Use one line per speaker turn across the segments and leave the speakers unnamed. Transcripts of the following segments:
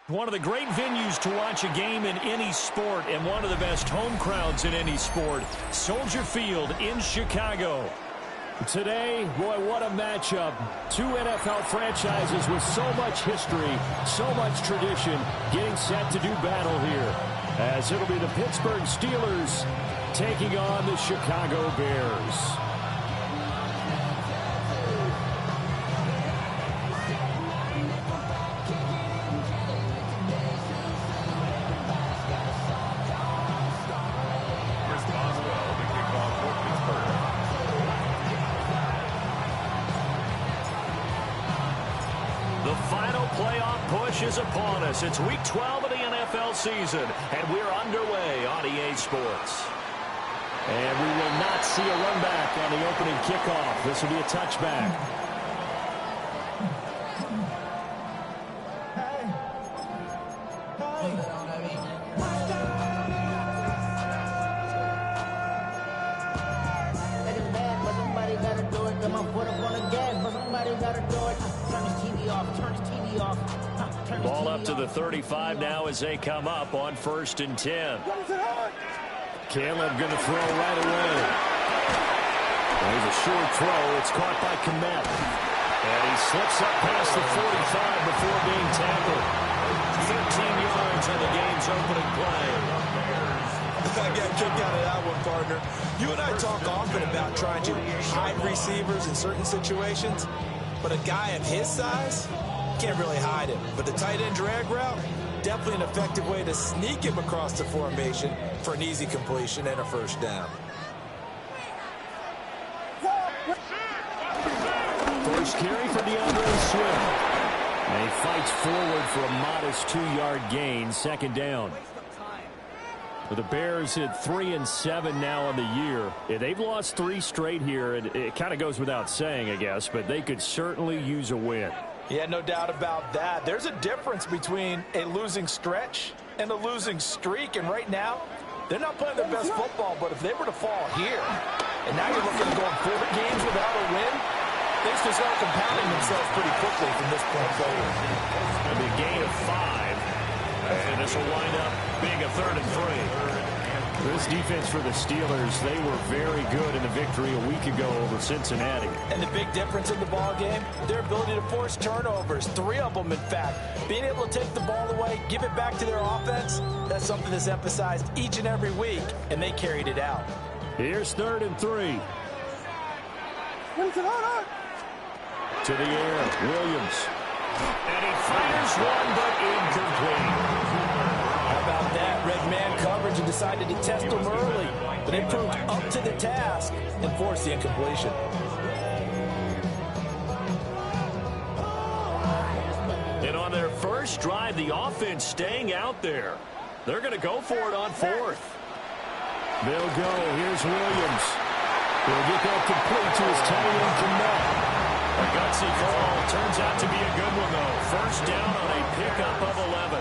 One of the great venues to watch a game in any sport and one of the best home crowds in any sport, Soldier Field in Chicago. Today, boy, what a matchup. Two NFL franchises with so much history, so much tradition, getting set to do battle here. As it'll be the Pittsburgh Steelers taking on the Chicago Bears. Is upon us. It's week 12 of the NFL season, and we're underway on EA Sports. And we will not see a run back on the opening kickoff. This will be a touchback. Ball up to the 35 now as they come up on 1st and 10. Caleb going to throw right away. There's a short throw. It's caught by Kmet. And he slips up past the 45 before being tackled. 13 yards on the game's opening play.
I got a kick out of that one, partner. You and I talk often about trying to hide receivers in certain situations, but a guy of his size can't really hide him. But the tight end drag route, definitely an effective way to sneak him across the formation for an easy completion and a first down.
First carry for DeAndre Swift. And he fights forward for a modest 2-yard gain, 2nd down. The Bears at 3-7 now on the year. They've lost 3 straight here. It kind of goes without saying, I guess, but they could certainly use a win.
Yeah, no doubt about that. There's a difference between a losing stretch and a losing streak, and right now, they're not playing their best football, but if they were to fall here, and now you're looking at going 4 games without a win, things can start compounding themselves pretty quickly from this point forward.
It'll be a gain of 5, and this will wind up being a 3rd and 3. This defense for the Steelers, they were very good in the victory a week ago over Cincinnati.
And the big difference in the ball game, their ability to force turnovers, 3 of them in fact. Being able to take the ball away, give it back to their offense, that's something that's emphasized each and every week, and they carried it out.
Here's 3rd and 3. To the air, Williams. And he fires one, but incomplete.
How about that? Red man coverage and decided to test them early, but they proved up to the task and forced the incompletion.
And on their first drive, the offense staying out there. They're going to go for it on 4th. They'll go. Here's Williams. He'll get that complete to his tight end, Kmet. A gutsy call. Turns out to be a good one, though. First down on a pickup of 11.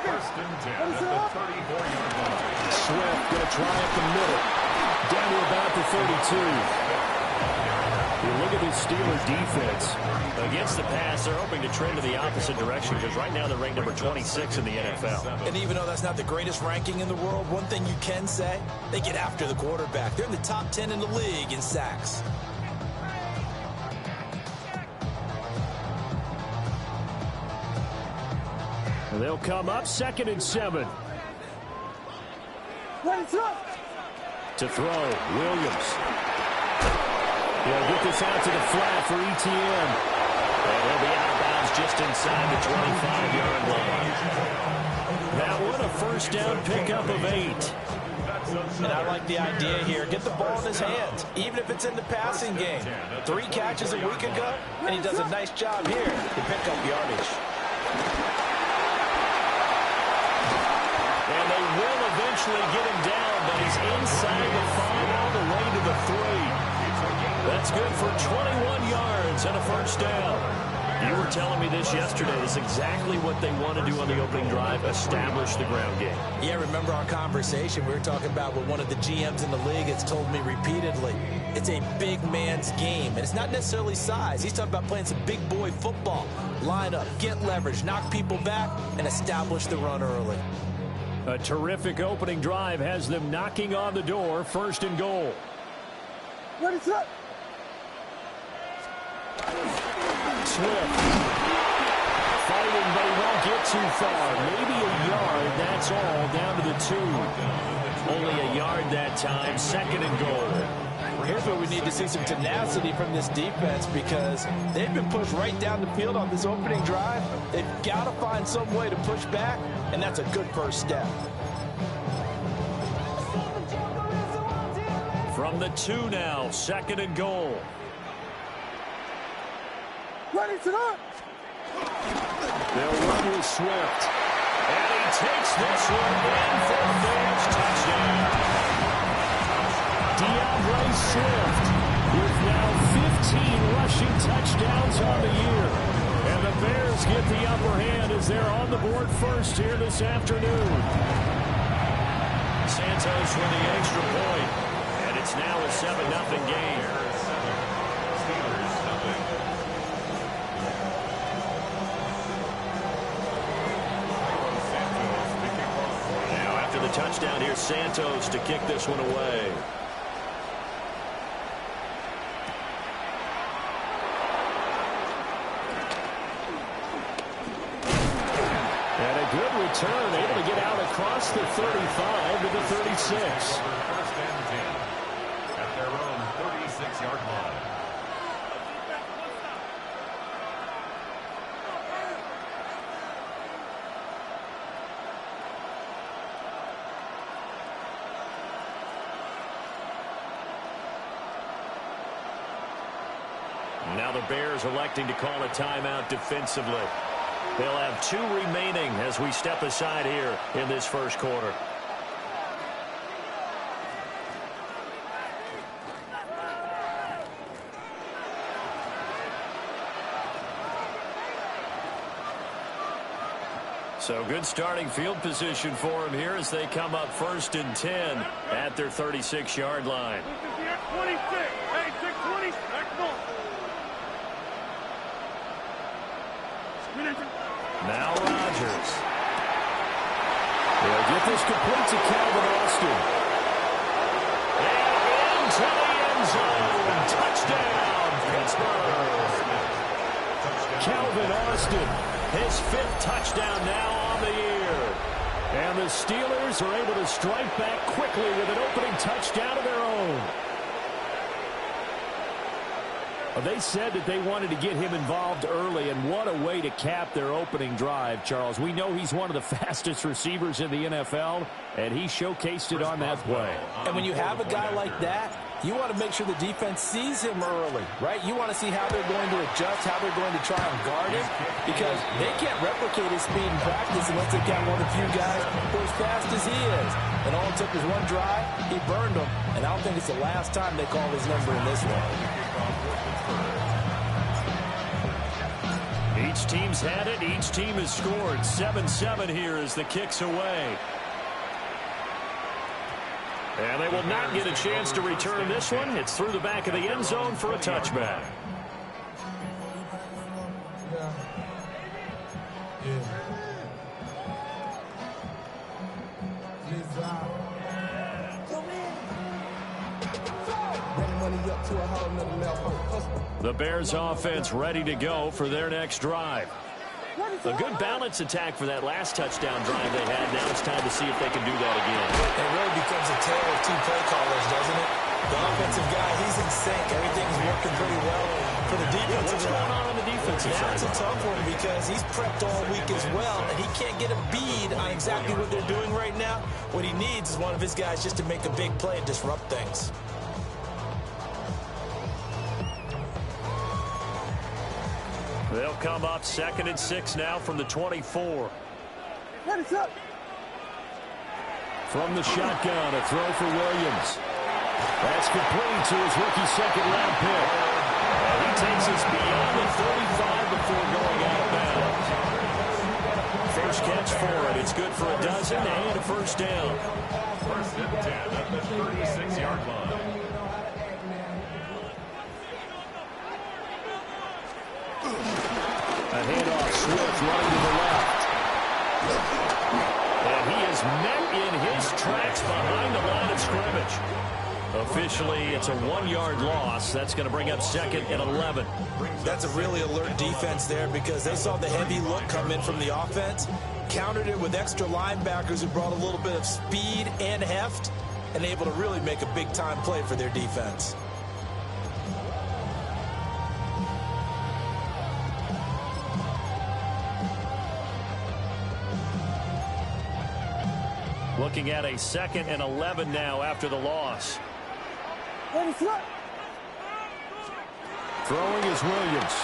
First and 10 at the 34-yard line.
Swift going to try up the middle. Down to about the 32. You look at this Steelers defense. Against the pass, they're hoping to trend in the opposite direction because right now they're ranked number 26 in the NFL.
And even though that's not the greatest ranking in the world, one thing you can say, they get after the quarterback. They're in the top 10 in the league in sacks.
And they'll come up 2nd and 7. To throw, Williams. He'll get this out to the flat for Etienne. And he'll be out of bounds just inside the 25-yard line. That one, a first down pickup of 8.
And I like the idea here. Get the ball in his hands, even if it's in the passing game. 3 catches a week ago, and he does a nice job here to pick up yardage.
And they will eventually get him down, but he's inside the 5 all the way to the 3. That's good for 21 yards and a first down. You were telling me this yesterday. This is exactly what they want to do on the opening drive, establish the ground game.
Yeah, remember our conversation? We were talking about what one of the GMs in the league has told me repeatedly. it's a big man's game. And it's not necessarily size. He's talking about playing some big boy football. Line up, get leverage, knock people back, and establish the run early.
A terrific opening drive has them knocking on the door, 1st and goal.
Ready, set.
Swift. Fighting, but he won't get too far. Maybe a yard, that's all, down to the 2. Only a yard that time, 2nd and goal.
Here's where we need to see some tenacity from this defense because they've been pushed right down the field on this opening drive. They've got to find some way to push back, and that's a good first step.
From the 2 now, 2nd and goal.
Ready, set.
They'll run with Swift. And he takes this one in for a Bears touchdown. DeAndre Swift with now 15 rushing touchdowns on the year. And the Bears get the upper hand as they're on the board first here this afternoon. Santos with the extra point. And it's now a 7-0 game. Touchdown here, Santos to kick this one away. And a good return, able to get out across the 35 to the 36.
1st and 10 at their own 36-yard line.
Now the Bears electing to call a timeout defensively. They'll have 2 remaining as we step aside here in this first quarter. So good starting field position for him here as they come up 1st and 10 at their 36-yard line.
26. Hey, 620. Back off.
Now Rodgers. They'll get this complete to Calvin Austin. And into the end zone. Touchdown, Pittsburgh. Calvin Austin, his 5th touchdown now on the year. And the Steelers are able to strike back quickly with an opening touchdown of their own. They said that they wanted to get him involved early, and what a way to cap their opening drive, Charles. We know he's one of the fastest receivers in the NFL, and he showcased it on that play.
And when you have a guy like that, you want to make sure the defense sees him early, right? You want to see how they're going to adjust, how they're going to try and guard him, because they can't replicate his speed in practice unless they've got one of the few guys who are as fast as he is. And all it took was one drive, he burned them, and I don't think it's the last time they call his number in this one.
Each team's had it. Each team has scored. 7-7 here as the kick's away. And they will not get a chance to return this one. It's through the back of the end zone for a touchback. The Bears offense ready to go for their next drive. A good balance attack for that last touchdown drive they had. Now it's time to see if they can do that again.
It really becomes a tale of 2 play callers, doesn't it? The offensive guy, he's in sync. Everything's working pretty well. For the defensive
what's going on the defensive side?
That's a tough one because he's prepped all week as well, and he can't get a bead on exactly what they're doing right now. What he needs is one of his guys just to make a big play and disrupt things.
They'll come up 2nd and 6 now from the 24.
Ready, set.
From the shotgun, a throw for Williams. That's complete to his rookie 2nd-round pick. And he takes us beyond the 35 before going out of bounds. First catch for it. It's good for a dozen and a first down.
1st and 10 at the 36-yard line.
A handoff, Swift running to the left. And he is met in his tracks behind the line of scrimmage. Officially, it's a 1-yard loss. That's going to bring up 2nd and 11.
That's a really alert defense there because they saw the heavy look come in from the offense, countered it with extra linebackers who brought a little bit of speed and heft, and able to really make a big-time play for their defense.
Looking at a 2nd and 11 now after the loss. Throwing is Williams.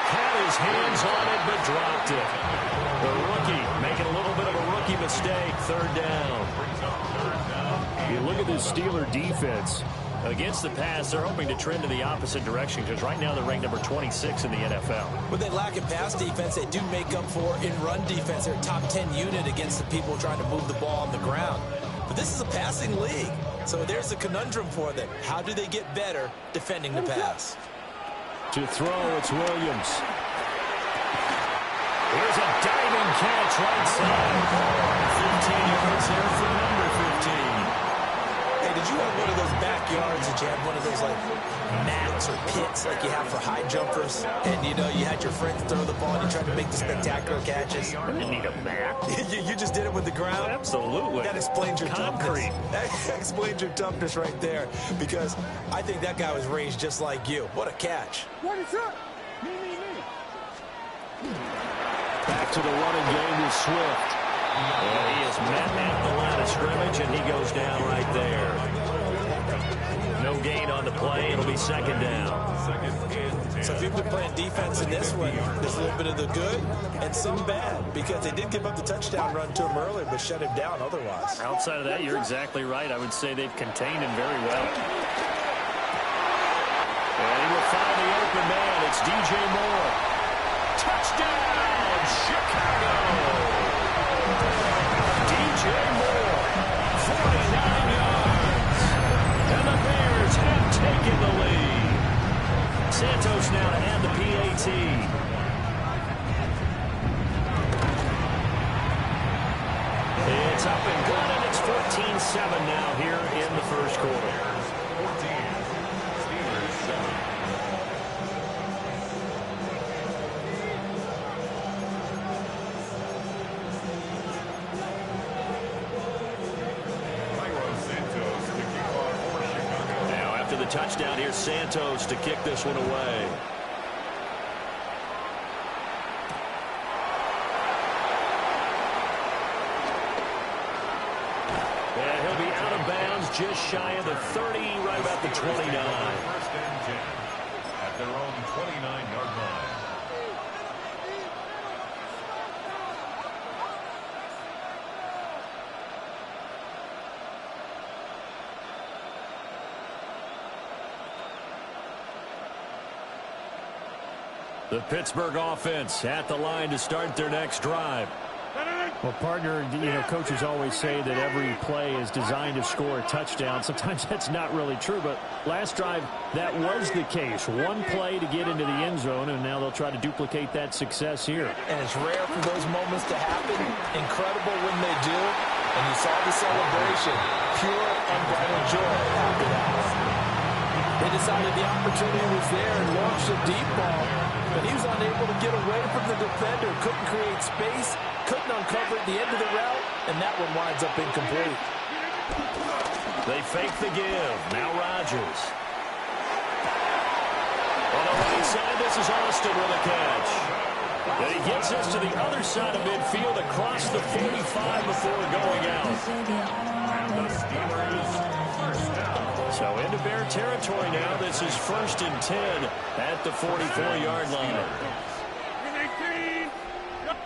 Had his hands on it, but dropped it. The rookie making a little bit of a rookie mistake. 3rd down. You look at this Steeler defense. Against the pass, they're hoping to trend in the opposite direction because right now they're ranked number 26 in the NFL.
When they lack in pass defense, they do make up for in run defense. They're a top 10 unit against the people trying to move the ball on the ground. But this is a passing league, so there's a conundrum for them. How do they get better defending the pass?
To throw, it's Williams. Here's a diving catch right side. 15 yards there for number 15.
Hey, did you have one of those backyards that you had one of those like mats or pits like you have for high jumpers? And you know, you had your friends throw the ball and you tried to make the spectacular catches?
I didn't need a mat.
you just did it with the ground?
Absolutely.
That explains your
concrete.
Toughness. That explains your toughness right there because I think that guy was raised just like you. What a catch.
What is up? Me.
Back to the running game with Swift. And he is met at the line of scrimmage, and he goes down right there. No gain on the play. It'll be 2nd down.
So if you've been playing defense in this one, there's a little bit of the good and some bad because they did give up the touchdown run to him earlier but shut him down otherwise.
Outside of that, you're exactly right. I would say they've contained him very well. And he will find the open man. It's DJ Moore. Touchdown, Chicago! DJ Moore, 49 yards. And the Bears have taken the lead. Santos now to add the PAT. It's up and good, and it's 14-7 now here in the first quarter. Now after the touchdown, here's Santos to kick this one away. And he'll be out of bounds just shy of the 30, right about the 29.
1st and 10 at their own 29-yard line.
The Pittsburgh offense at the line to start their next drive. Well, partner, coaches always say that every play is designed to score a touchdown. Sometimes that's not really true, but last drive, that was the case. One play to get into the end zone, and now they'll try to duplicate that success here.
And it's rare for those moments to happen. Incredible when they do. And you saw the celebration. Pure, unbridled joy after that. They decided the opportunity was there and launched a deep ball, but he was unable to get away from the defender. Couldn't create space, couldn't uncover at the end of the route, and that one winds up incomplete.
They fake the give. Now Rodgers. On the right side, this is Austin with a catch. And he gets us to the other side of midfield across the 45 before going out.
And the Steelers first down.
So into Bear territory now. This is 1st and 10 at the 44-yard line.
18. Jump.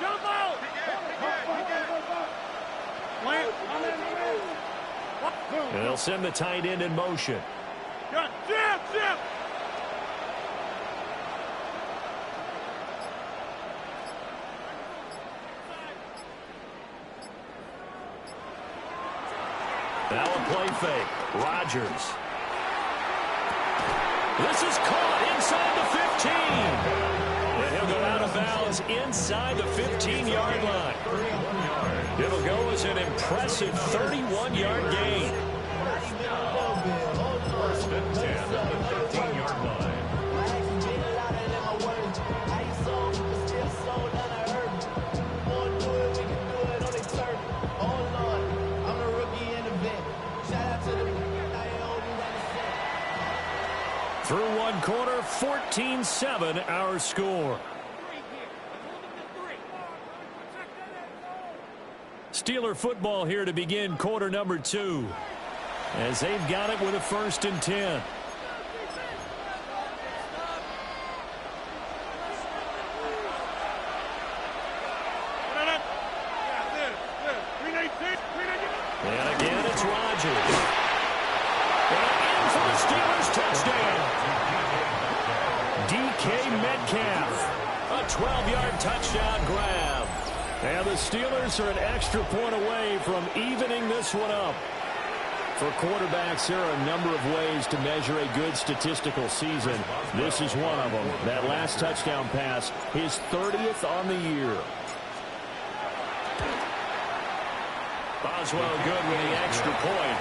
Jump out.
And they'll send the tight end in motion.
Jump.
Now a play fake. Rodgers. This is caught inside the 15. And he'll go out of bounds inside the 15-yard line. It'll go as an impressive 31-yard gain.
First and 10 at the 15-yard line.
Through one quarter, 14-7 our score. Steeler football here to begin quarter number 2. As they've got it with a 1st and 10. And again, it's Rodgers. And in for the Steelers touchdown. DK Metcalf. A 12-yard touchdown grab. And the Steelers are an extra point away from evening this one up. For quarterbacks, there are a number of ways to measure a good statistical season. This is one of them. That last touchdown pass, his 30th on the year. Boswell good with the extra point.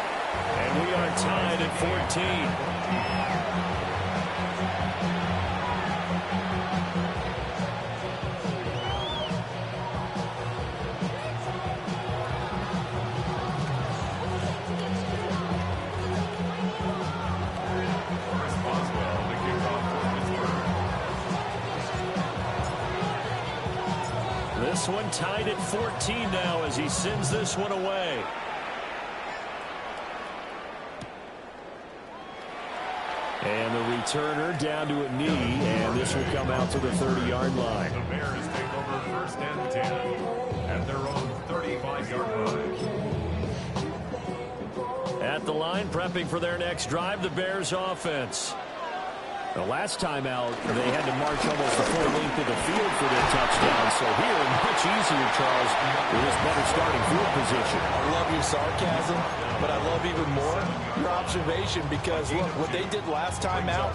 And we are tied at 14. This one tied at 14 now as he sends this one away. And the returner down to a knee, and this will come out to the 30-yard line.
The Bears take over first and 10 at their own 35-yard line.
At the line, prepping for their next drive, the Bears offense. The last time out, they had to march almost the full length of the field for their touchdown. So here, much easier, Charles, with this better starting field position.
I love your sarcasm, but I love even more your observation because, look, what they did last time out,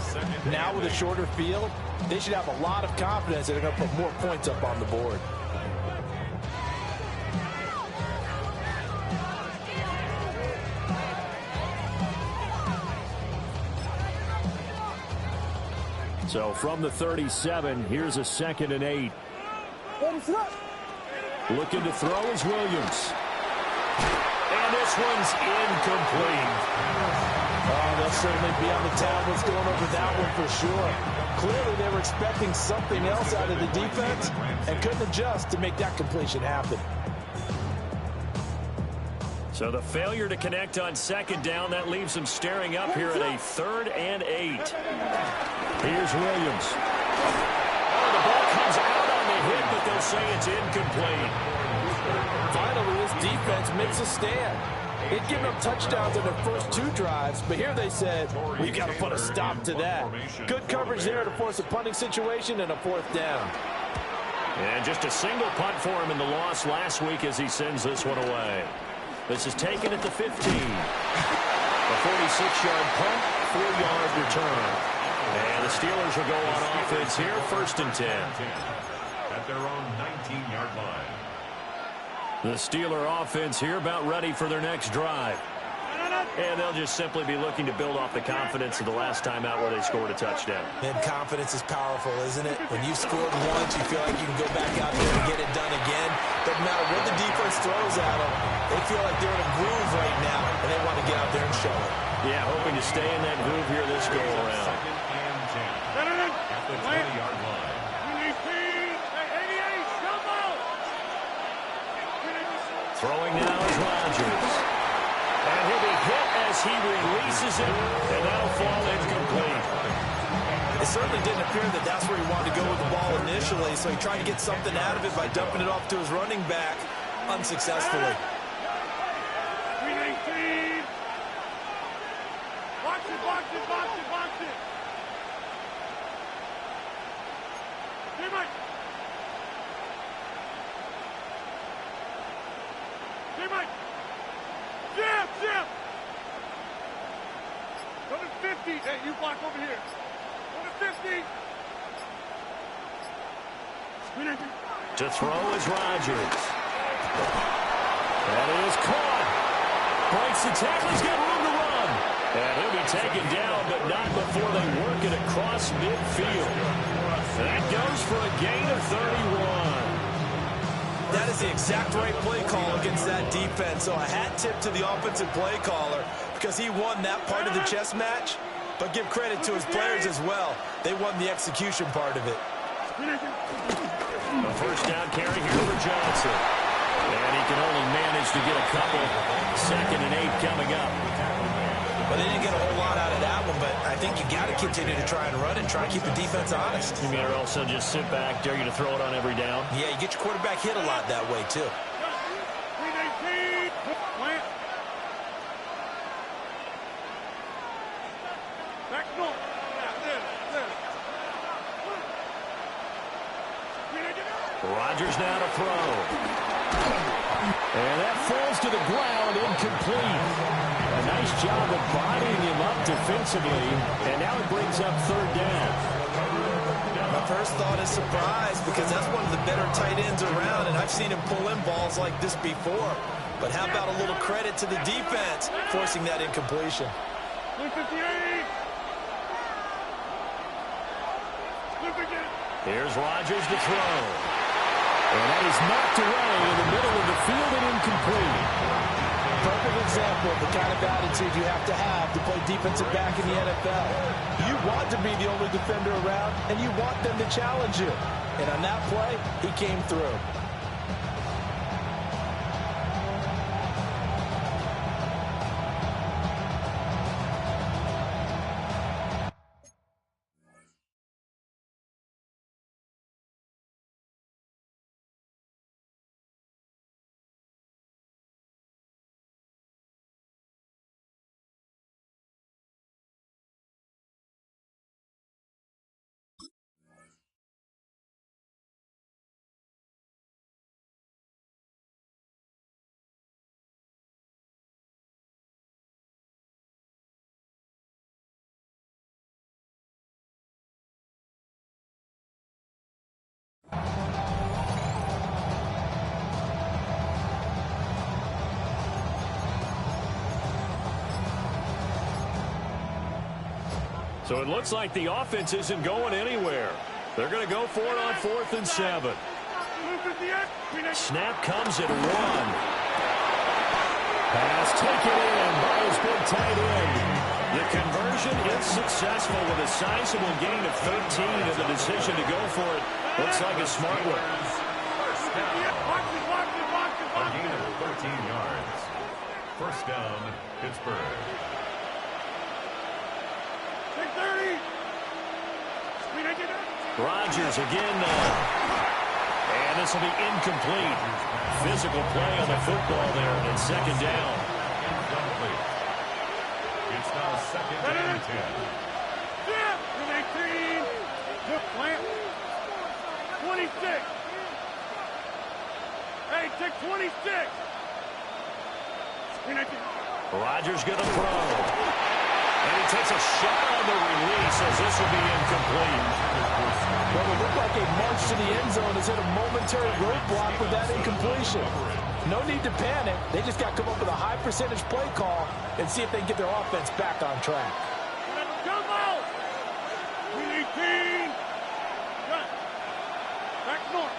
now with a shorter field, they should have a lot of confidence that they're going to put more points up on the board.
So from the 37, here's a 2nd and 8. Looking to throw is Williams. And this one's incomplete.
Oh, they'll certainly be on the tablets going over that one for sure. Clearly they were expecting something else out of the defense and couldn't adjust to make that completion happen.
So the failure to connect on 2nd down, that leaves them staring up here at a 3rd and 8. Here's Williams. Oh, the ball comes out on the hit, but they'll say it's incomplete.
Finally, this defense makes a stand. They'd given up touchdowns in their first 2 drives, but here they said, we've got to put a stop to that. Good coverage there to force a punting situation and a 4th down.
And just a single punt for him in the loss last week as he sends this one away. This is taken at the 15. A 46-yard punt, 4-yard return. And the Steelers will go on offense here, 1st and 10.
At their own 19-yard line.
The Steeler offense here about ready for their next drive. And they'll just simply be looking to build off the confidence of the last time out where they scored a touchdown.
And confidence is powerful, isn't it? When you scored once, you feel like you can go back out there and get it done again. Doesn't matter what the defense throws at them. They feel like they're in a groove right now, and they want to get out there and show it.
Yeah, hoping to stay in that groove here this go around.
2nd and 10 at the 20-yard line.
Throwing now is Rodgers. And he'll be hit as he releases it, and that'll fall incomplete.
It certainly didn't appear that that's where he wanted to go with the ball initially, so he tried to get something out of it by dumping it off to his running back unsuccessfully.
319. Box it, box it, box it, box it. Hey, Mike. Hey, Mike. Jim, Jim. Coming 50. Hey, you block over here. Go to 50.
To throw is Rodgers. That is caught. Breaks the tackle. He's got room to run. And he'll be taken down, but not before they work it across midfield. That goes for a gain of 31.
That is the exact right play call against that defense. So a hat tip to the offensive play caller because he won that part of the chess match. But give credit to his players as well. They won the execution part of it.
A first down carry here for Johnson. And he can only manage to get a couple. 2nd and 8 coming up.
But they didn't get a whole lot out of that one, but I think you got to continue to try and run and try and keep the defense honest.
You mean, or also just sit back, dare you to throw it on every down?
Yeah, you get your quarterback hit a lot that way, too.
Back north.
Rodgers now to throw. And that falls to the ground, incomplete. A nice job of bodying him up defensively, and now it brings up 3rd down.
My first thought is surprise because that's one of the better tight ends around, and I've seen him pull in balls like this before. But how about a little credit to the defense forcing that incompletion?
158.
Here's Rodgers to throw. And that is knocked away in the middle of the field and incomplete.
Perfect example of the kind of attitude you have to play defensive back in the NFL. You want to be the only defender around, and you want them to challenge you. And on that play, he came through.
So it looks like the offense isn't going anywhere. They're going to go for it on 4th and 7. Snap comes at 1. Pass taken in by his big tight end. The conversion is successful with a sizable gain of 13, and the decision to go for it looks like a smart one.
A gain of 13 yards. First down, Pittsburgh.
30.
Rodgers again. And this will be incomplete. Physical play on the football there, and 2nd down.
Incomplete. It's now 2nd and 10.
18. Plant. 26. Hey, take 26.
Rodgers going to throw. And he takes a shot on the release as this will be incomplete.
Well, it looked like a march to the end zone has hit a momentary roadblock with that incompletion. No need to panic. They just got to come up with a high percentage play call and see if they can get their offense back on track.
Come out! 18. Back north.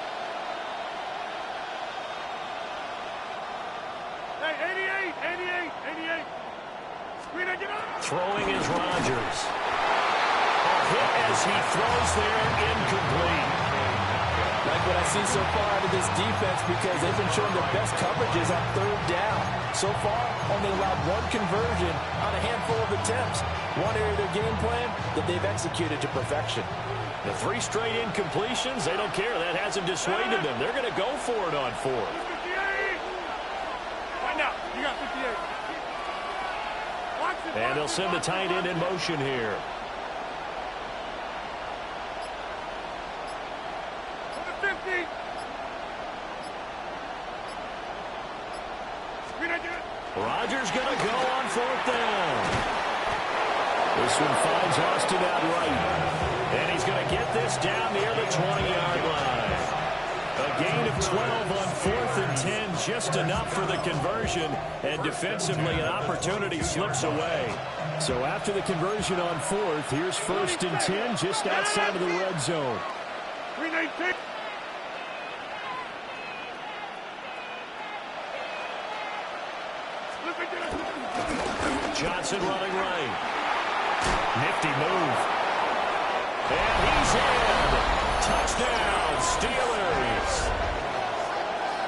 Hey, 88.
Throwing is Rodgers. A hit as he throws there, incomplete.
Like what I see so far out of this defense because they've been showing their best coverages on 3rd down. So far, only allowed 1 conversion on a handful of attempts. One area of their game plan that they've executed to perfection.
The 3 straight incompletions, they don't care. That hasn't dissuaded them. They're going to go for it on 4th.
58. Right now, you got 58.
And they'll send the tight end in motion here. Rodgers going to go on 4th down. This one finds Austin outright. And he's going to get this down near the 20-yard line. A gain of 12 on 4th and 10, just enough for the conversion. And defensively, an opportunity slips away. So after the conversion on 4th, here's 1st and 10, just outside of the red zone.
319.
Johnson running right. Nifty move. And he's in. Touchdown, Steelers.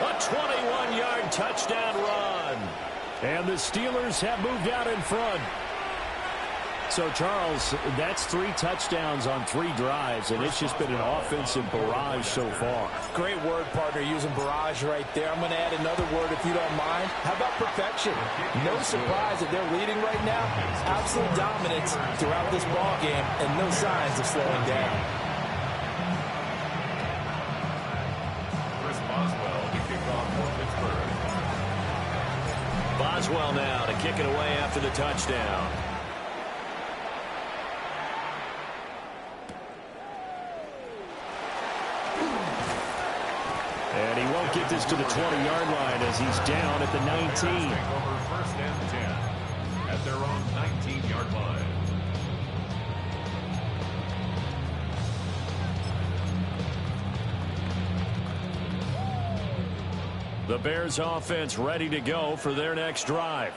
A 21-yard touchdown run. And the Steelers have moved out in front. So, Charles, that's 3 touchdowns on 3 drives, and it's just been an offensive barrage so far.
Great word, partner, using barrage right there. I'm going to add another word if you don't mind. How about perfection? No surprise that they're leading right now. Absolute dominance throughout this ball game and no signs of slowing down.
Chris Boswell to kick off for Pittsburgh.
Boswell now to kick it away after the touchdown. And he won't get this to the 20-yard line as he's down at the 19.
Over 1st and 10 at their own 19-yard line.
The Bears offense ready to go for their next drive.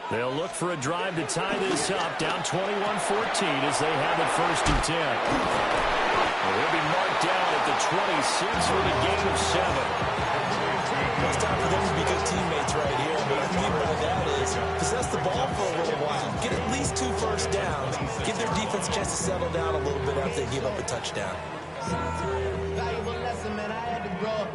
They'll look for a drive to tie this up, down 21-14 as they have it 1st and 10. They'll be marked down at the 26 with a gain of 7.
It's time for them to be good teammates right here. What I mean by that is possess the ball for a little while. Get at least 2 first downs. Give their defense a chance to settle down a little bit after they give up a touchdown.
Valuable lesson, man. I had to grow up.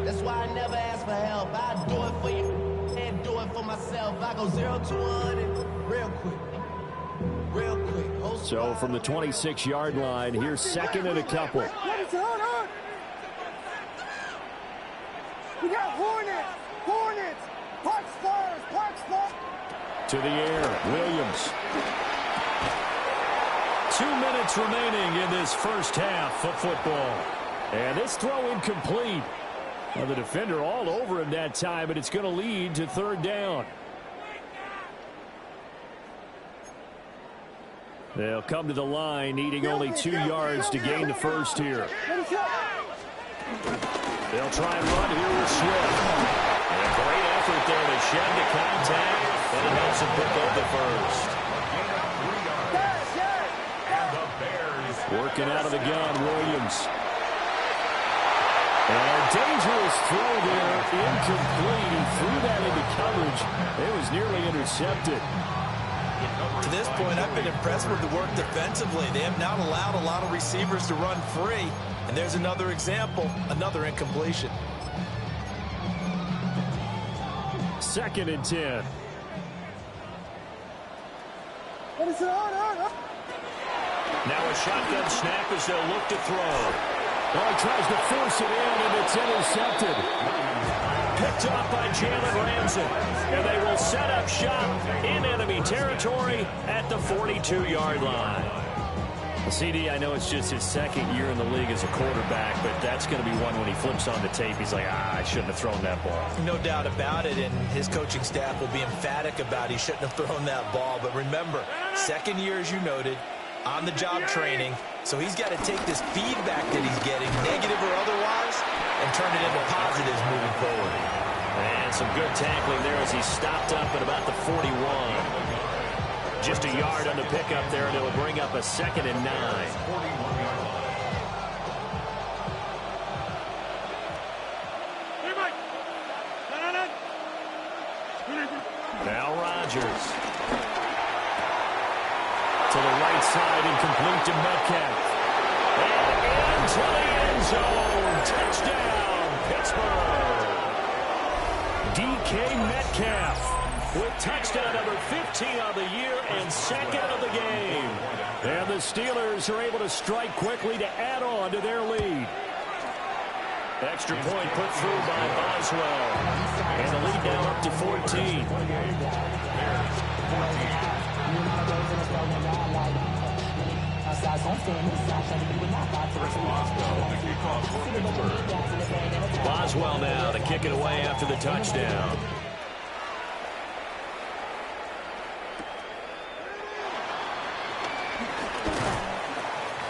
That's why I never ask for help. I do it for you and do it for myself. I go 0 to 100 real quick. Real quick.
So from the 26-yard line, here's 2nd and a couple.
We got Hornets, Parks Flyers.
To the air, Williams. 2 minutes remaining in this first half of football. And this throw incomplete. Well, the defender all over him that time, but it's going to lead to 3rd down. They'll come to the line, needing only 2 yards to gain the first here. They'll try and run here with Swift. And a great effort there to shed the contact, and it helps him pick up the first.
And the Bears
Working out of the gun, Williams. And a dangerous throw there, incomplete. He threw that into coverage. It was nearly intercepted.
To this point, I've been impressed with the work defensively. They have not allowed a lot of receivers to run free. And there's another example, another incompletion.
2nd and 10. Now a shotgun snap as they'll look to throw. Oh, he tries to force it in, and it's intercepted. Picked off by Jalen Ramsey. And they will set up shop in enemy territory at the 42-yard line. CD, I know it's just his 2nd year in the league as a quarterback, but that's going to be one when he flips on the tape. He's like, I shouldn't have thrown that ball.
No doubt about it, and his coaching staff will be emphatic about he shouldn't have thrown that ball. But remember, 2nd year, as you noted, on-the-job training. So he's got to take this feedback that he's getting, negative or otherwise, and turn it into positives moving forward.
And some good tackling there as he stopped up at about the 41. Just a yard on the pickup there, and it'll bring up a 2nd and 9. Now Rodgers. To the right side, incomplete to Metcalf. And into the end zone. Touchdown, Pittsburgh. DK Metcalf with touchdown number 15 of the year and 2nd of the game. And the Steelers are able to strike quickly to add on to their lead. Extra point put through by Boswell. And the lead now up to 14. Boswell now to kick it away after the touchdown.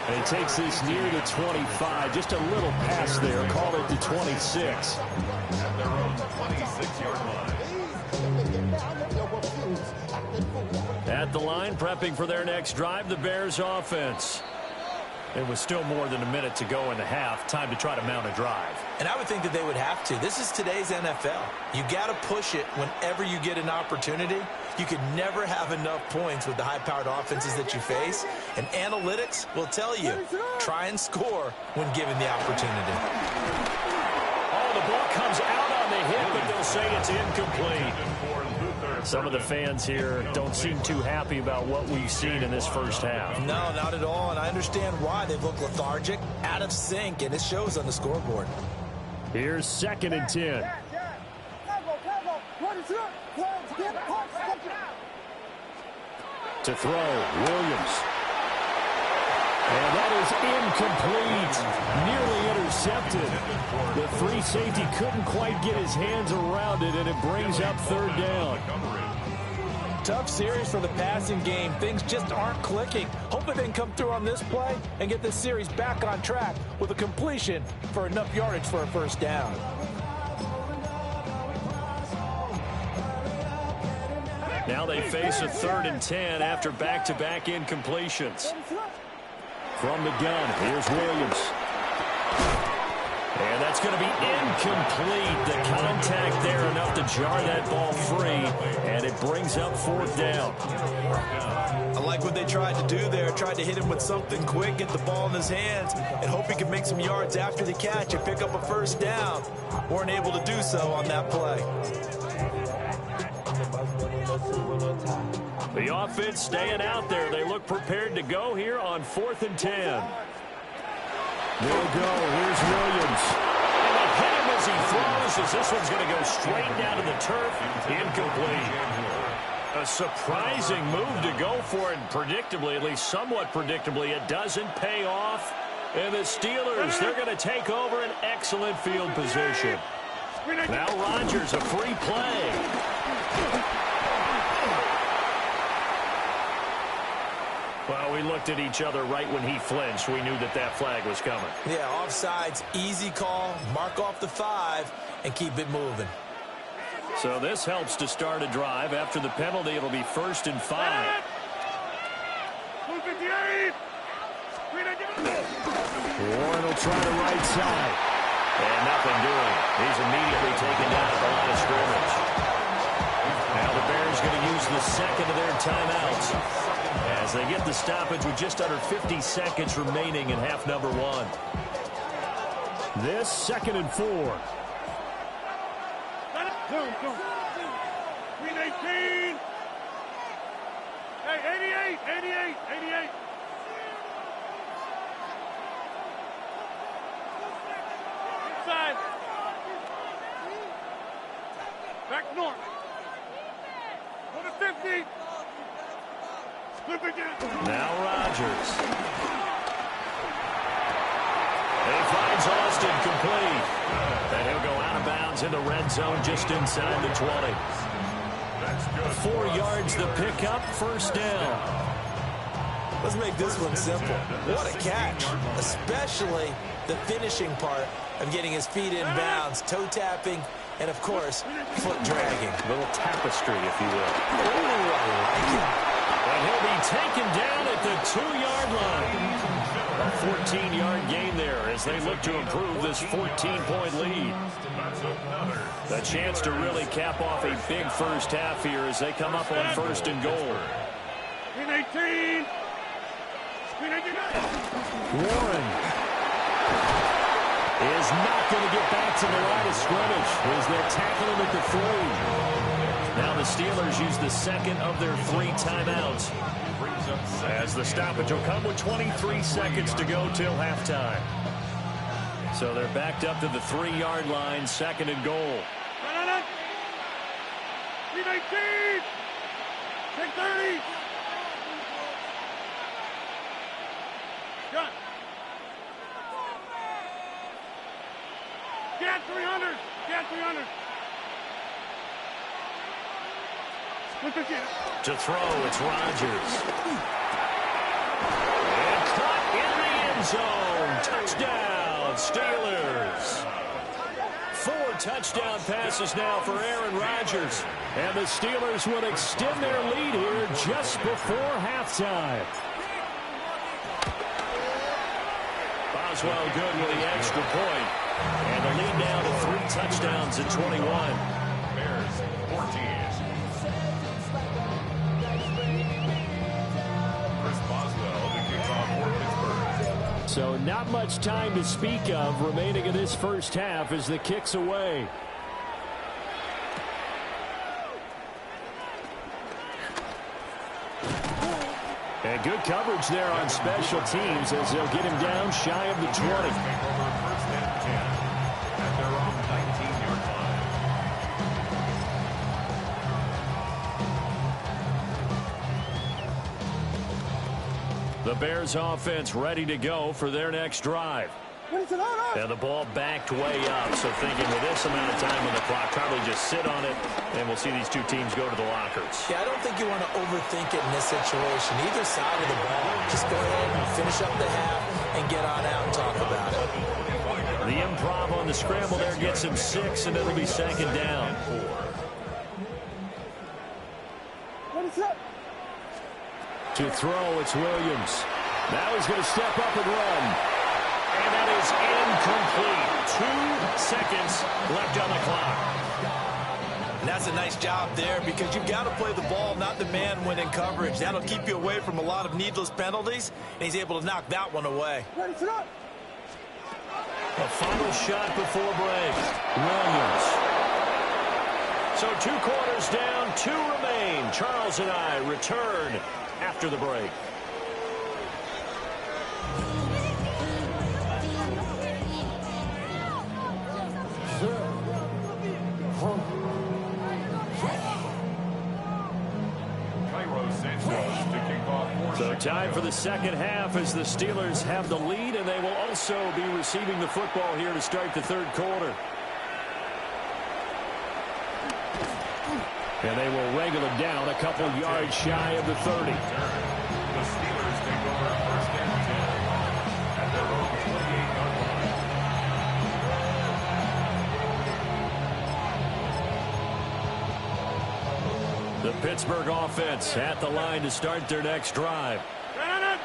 And he takes this near the 25. Just a little pass there. Call it the 26.
At their own 26-yard line.
At the line, prepping for their next drive, the Bears offense. It was still more than a minute to go in the half. Time to try to mount a drive.
And I would think that they would have to. This is today's NFL. You got to push it whenever you get an opportunity. You could never have enough points with the high-powered offenses that you face. And analytics will tell you, try and score when given the opportunity.
Oh, the ball comes out on the hit, but they'll say it's incomplete. Some of the fans here don't seem too happy about what we've seen in this first half.
No, not at all, and I understand why. They've looked lethargic, out of sync, and it shows on the scoreboard.
Here's 2nd and 10. To throw, Williams. And that is incomplete. Nearly intercepted. The free safety couldn't quite get his hands around it, and it brings up 3rd down.
Tough series for the passing game. Things just aren't clicking. Hopefully they can come through on this play and get this series back on track with a completion for enough yardage for a 1st down.
Now they face a 3rd and 10 after back-to-back incompletions. From the gun, here's Williams. And that's going to be incomplete. The contact there enough to jar that ball free, and it brings up 4th down.
I like what they tried to do there. Tried to hit him with something quick, get the ball in his hands, and hope he can make some yards after the catch and pick up a 1st down. Weren't able to do so on that play.
The offense staying out there. They look prepared to go here on 4th and 10. They'll go. Here's Williams. And they hit him as he throws, as this one's going to go straight down to the turf. Incomplete. A surprising move to go for it. Predictably, at least somewhat predictably, it doesn't pay off. And the Steelers, they're going to take over an excellent field position. Now Rodgers, a free play. Well, we looked at each other right when he flinched. We knew that that flag was coming.
Yeah, offsides, easy call, mark off the 5, and keep it moving.
So this helps to start a drive. After the penalty, it'll be 1st and 5. Warren will try the right side. And nothing doing. He's immediately taken down at the line of scrimmage. Now the Bears going to use the 2nd of their timeouts as they get the stoppage with just under 50 seconds remaining in half number 1. This 2nd and 4.
319. Hey, 88. Inside. Back north. Go to 50.
Now Rodgers. And he finds Austin complete. And he'll go out of bounds in the red zone just inside the 20. 4 yards the pickup, 1st down.
Let's make this one simple. What a catch, especially the finishing part of getting his feet in bounds, toe tapping, and of course, foot dragging.
A little tapestry, if you will.
Ooh, I like it.
And he'll be taken down at the 2-yard line. A 14-yard gain there as they look to improve this 14-point lead. The chance to really cap off a big first half here as they come up on 1st and goal.
18.
Warren is not going to get back to the line of scrimmage as they'll tackle him at the 3. Now the Steelers use the 2nd of their 3 timeouts as the stoppage will come with 23 seconds to go till halftime. So they're backed up to the 3-yard line, 2nd and goal.
319. 10-30. 300. Yeah, 300.
To throw, it's Rodgers. And caught in the end zone. Touchdown, Steelers. 4 touchdown passes now for Aaron Rodgers. And the Steelers will extend their lead here just before halftime. Boswell good with the extra point. And the lead now to 3 touchdowns at 21.
Bears 14. Chris Boswell, the kickoff for Pittsburgh.
So not much time to speak of remaining in this first half as the kick's away. And good coverage there on special teams as they'll get him down shy of the 20.
Take over first and 10 at their own 19-yard line.
The Bears offense ready to go for their next drive. And the ball backed way up, so thinking with this amount of time on the clock, probably just sit on it, and we'll see these two teams go to the lockers.
Yeah, I don't think you want to overthink it in this situation. Either side of the ball, just go ahead and finish up the half and get on out and talk about it.
The improv on the scramble there gets him 6, and it'll be second down. To throw, it's Williams. Now he's going to step up and run. And that is incomplete. 2 seconds left on the clock.
And that's a nice job there because you've got to play the ball, not the man when in coverage. That'll keep you away from a lot of needless penalties, and he's able to knock that one away.
A final shot before break. Williams. So 2 quarters down, 2 remain. Charles and I return after the break. So time for the second half as the Steelers have the lead, and they will also be receiving the football here to start the third quarter. And they will wrangle it down a couple yards shy of the 30.
The Steelers take over first and 10 at their own 28-yard line.
The Pittsburgh offense at the line to start their next drive.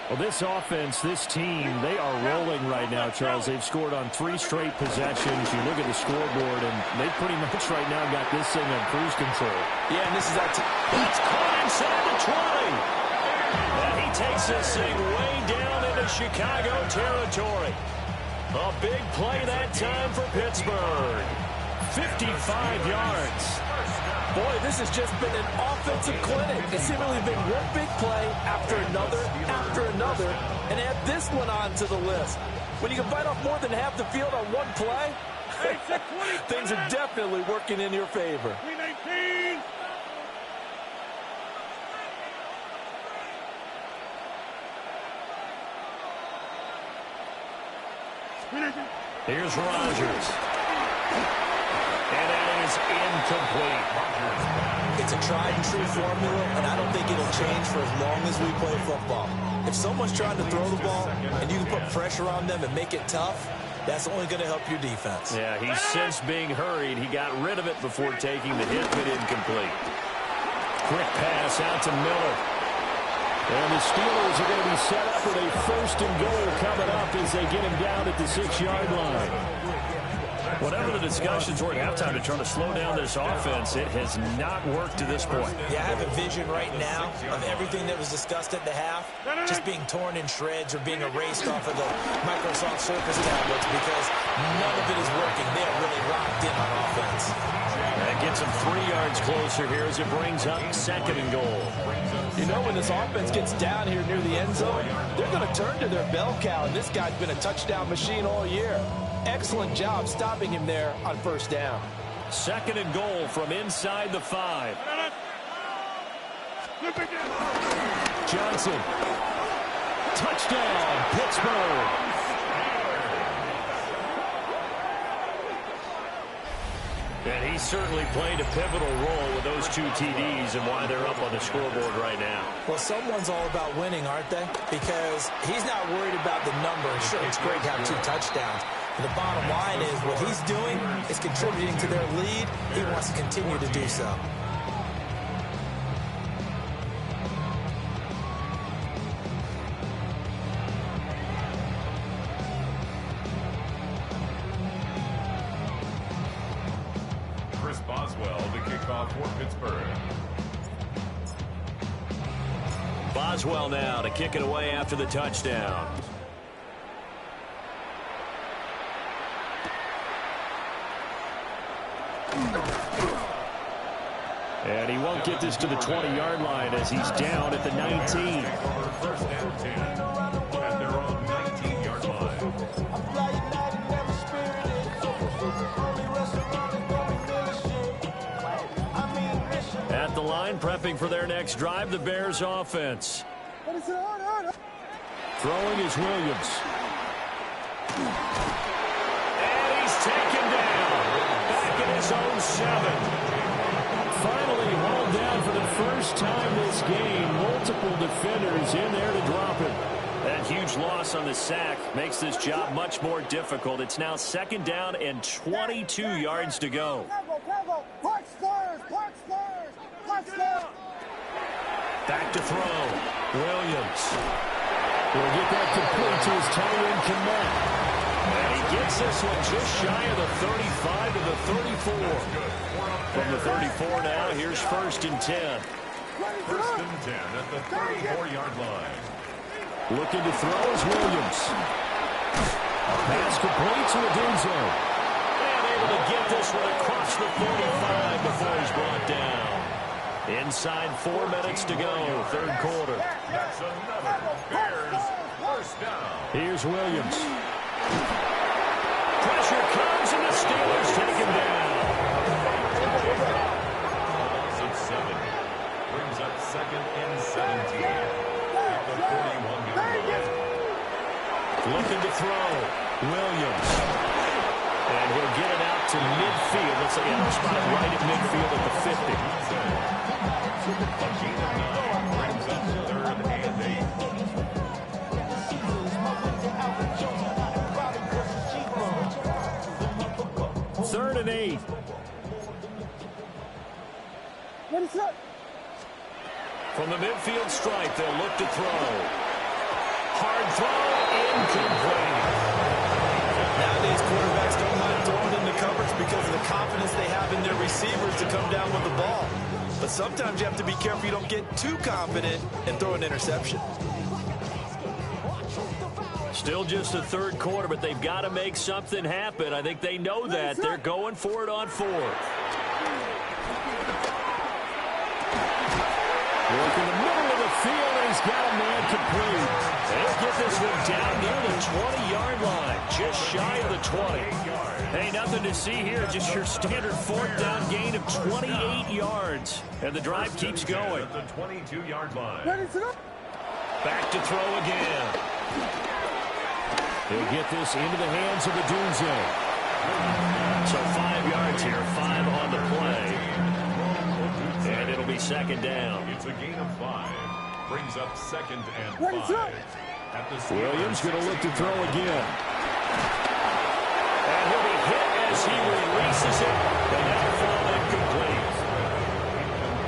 Well, this offense, this team, they are rolling right now, Charles. They've scored on 3 straight possessions. You look at the scoreboard, and they pretty much right now got this thing on cruise control.
Yeah, and this is that
It's caught inside the 20. And he takes this thing way down into Chicago territory. A big play that time for Pittsburgh. 55 yards.
Boy, this has just been an offensive clinic. It's seemingly been one big play after another, and add this one on to the list. When you can bite off more than half the field on one play, things are definitely working in your favor.
319.
Here's Rodgers. And that is incomplete.
It's a tried-and-true formula, and I don't think it'll change for as long as we play football. If someone's trying to throw the ball and you can put pressure on them and make it tough, that's only going to help your defense.
Yeah, he's since being hurried. He got rid of it before taking the hit, but incomplete. Quick pass out to Miller. And the Steelers are going to be set up with a 1st and goal coming up as they get him down at the 6-yard line. Whatever the discussions were at halftime to try to slow down this offense, it has not worked to this point.
Yeah, I have a vision right now of everything that was discussed at the half just being torn in shreds or being erased off of the Microsoft Surface tablets because none of it is working. They are really locked in on offense.
That gets them 3 yards closer here as it brings up 2nd and goal.
You know, when this offense gets down here near the end zone, they're going to turn to their bell cow, and this guy's been a touchdown machine all year. Excellent job stopping him there on 1st down.
2nd and goal from inside the 5. Johnson. Touchdown, Pittsburgh. And he certainly played a pivotal role with those 2 TDs and why they're up on the scoreboard right now.
Well, someone's all about winning, aren't they? Because he's not worried about the numbers. Sure, it's great to have 2 touchdowns. But the bottom line is what he's doing is contributing to their lead. He wants to continue to do so.
Chris Boswell, the kickoff for Pittsburgh.
Boswell now to kick it away after the touchdown. And he won't get this to the 20-yard line as he's down at the 19.
First down 10 at their own 19-yard line.
At the line, prepping for their next drive, the Bears offense. Throwing is Williams. And he's taken down. Back in his own 7. Finally hauled down for the first time this game. Multiple defenders in there to drop him. That huge loss on the sack makes this job much more difficult. It's now 2nd down and 22 yards to go. Back to throw. Williams will get that complete to his tight end, Kmet. And he gets this one just shy of the 35 to the 34. From the 34 now, here's 1st and 10.
1st and 10 at the 34-yard line.
Looking to throw is Williams. Pass complete to Odunze. And able to get this one across the 45 before he's brought down. Inside 4 minutes to go, 3rd quarter.
That's another Bears first down.
Here's Williams. Pressure comes and the Steelers take him down.
Loss of 7 brings up 2nd and 17 at the 41-yard line.
Looking to throw. Williams. And he'll get it out to midfield. Looks like a spot right at midfield at the 50.
A gain of 9 brings up 3rd and 8.
3rd and 8. From the midfield stripe, they'll look to throw. Hard throw, incomplete.
Nowadays, quarterbacks don't mind throwing into coverage because of the confidence they have in their receivers to come down with the ball. But sometimes you have to be careful you don't get too confident and throw an interception.
Still just a 3rd quarter, but they've got to make something happen. I think they know that. They're going for it on 4th. Look in the middle of the field, and he's got a man complete. They'll get this one down near the 20-yard line, just shy of the 20. Hey, nothing to see here, just your standard 4th down gain of 28 yards. And the drive keeps going.
At the 22-yard line.
Back to throw again. He'll get this into the hands of Odunze. So 5 yards here, 5 on the play. And it'll be 2nd down.
It's a gain of 5. Brings up 2nd and 5. At the
Williams going to look to throw again. And he'll be hit as he releases it. And that'll fall incomplete.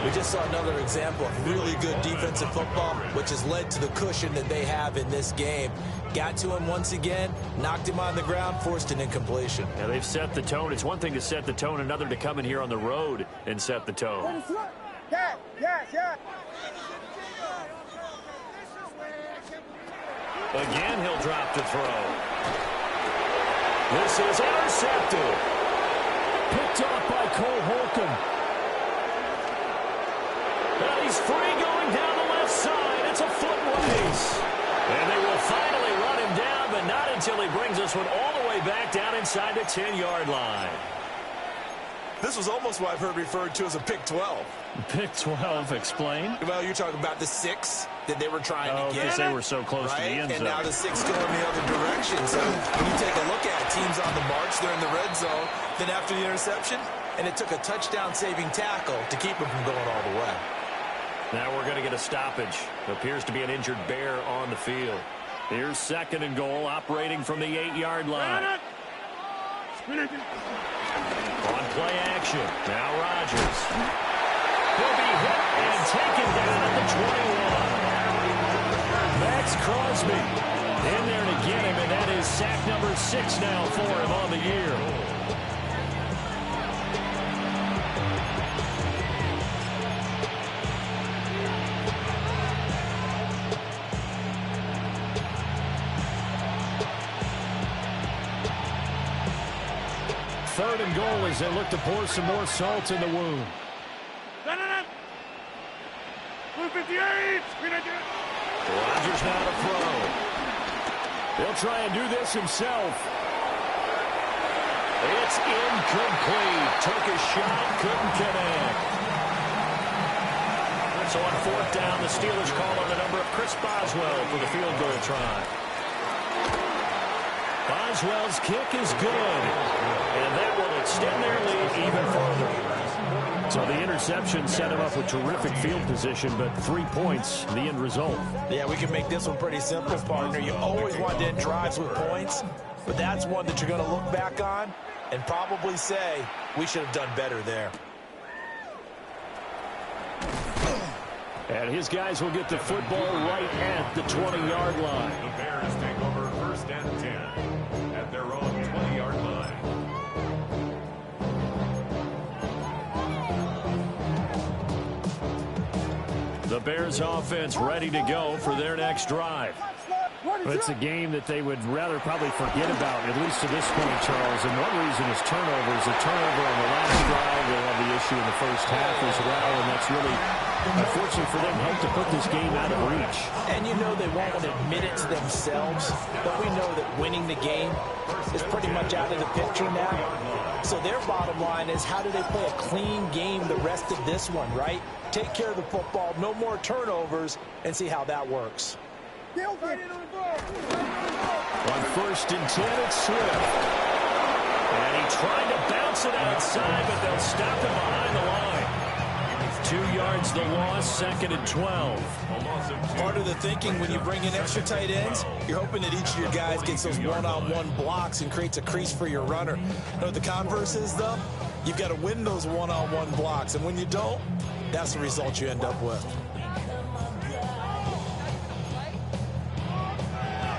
We just saw another example of really good defensive football, which has led to the cushion that they have in this game. Got to him once again, knocked him on the ground, forced an incompletion.
Now they've set the tone. It's one thing to set the tone, another to come in here on the road and set the tone. Again, he'll drop to throw. This is intercepted. Picked off by Cole Holcomb. And he's free going down the left side. It's a foot race. And they will finally run him down, but not until he brings this one all the way back down inside the 10-yard line.
This was almost what I've heard referred to as a pick 12.
Pick 12, explain.
Well, you're talking about the 6 that they were trying to get.
Because they were so close
right?
to the end zone.
And now the 6 going the other direction. So when you take a look at teams on the march, they're in the red zone. Then after the interception, and it took a touchdown-saving tackle to keep him from going all the way.
Now we're going to get a stoppage. Appears to be an injured Bear on the field. Here's 2nd and goal, operating from the 8-yard line. On play action, now Rodgers. He'll be hit and taken down at the 21. Max Crosby in there to get him, and that is sack number 6 now for him on the year. Third and goal as they look to pour some more salt in the wound.
258.
Rodgers now to throw. He'll try and do this himself. It's incomplete. Took a shot, couldn't connect. So on 4th down, the Steelers call on the number of Chris Boswell for the field goal try. Boswell's kick is good, and that will extend their lead even further. So the interception set him up with terrific field position, but 3 points, the end result.
Yeah, we can make this one pretty simple, partner. You always want to end drives with points, but that's one that you're going to look back on and probably say, we should have done better there.
And his guys will get the football right at the 20-yard line.
The Bears take over 1st and 10 at their own 20-yard line.
The Bears offense ready to go for their next drive. It's a game that they would rather probably forget about, at least to this point, Charles. And one reason is turnovers. A turnover on the last drive, they'll have the issue in the first half as well, and that's really, unfortunately for them, helped to put this game out of reach.
And you know they won't admit it to themselves, but we know that winning the game is pretty much out of the picture now. So their bottom line is, how do they play a clean game the rest of this one, right? Take care of the football, no more turnovers, and see how that works.
On 1st and 10, it's Swift. And he tried to bounce it outside, but they'll stop him behind the line. 2 yards the loss, 2nd and 12.
Part of the thinking when you bring in extra tight ends, you're hoping that each of your guys gets those one-on-one blocks and creates a crease for your runner. You know what the converse is, though? You've got to win those one-on-one blocks, and when you don't, that's the result you end up with.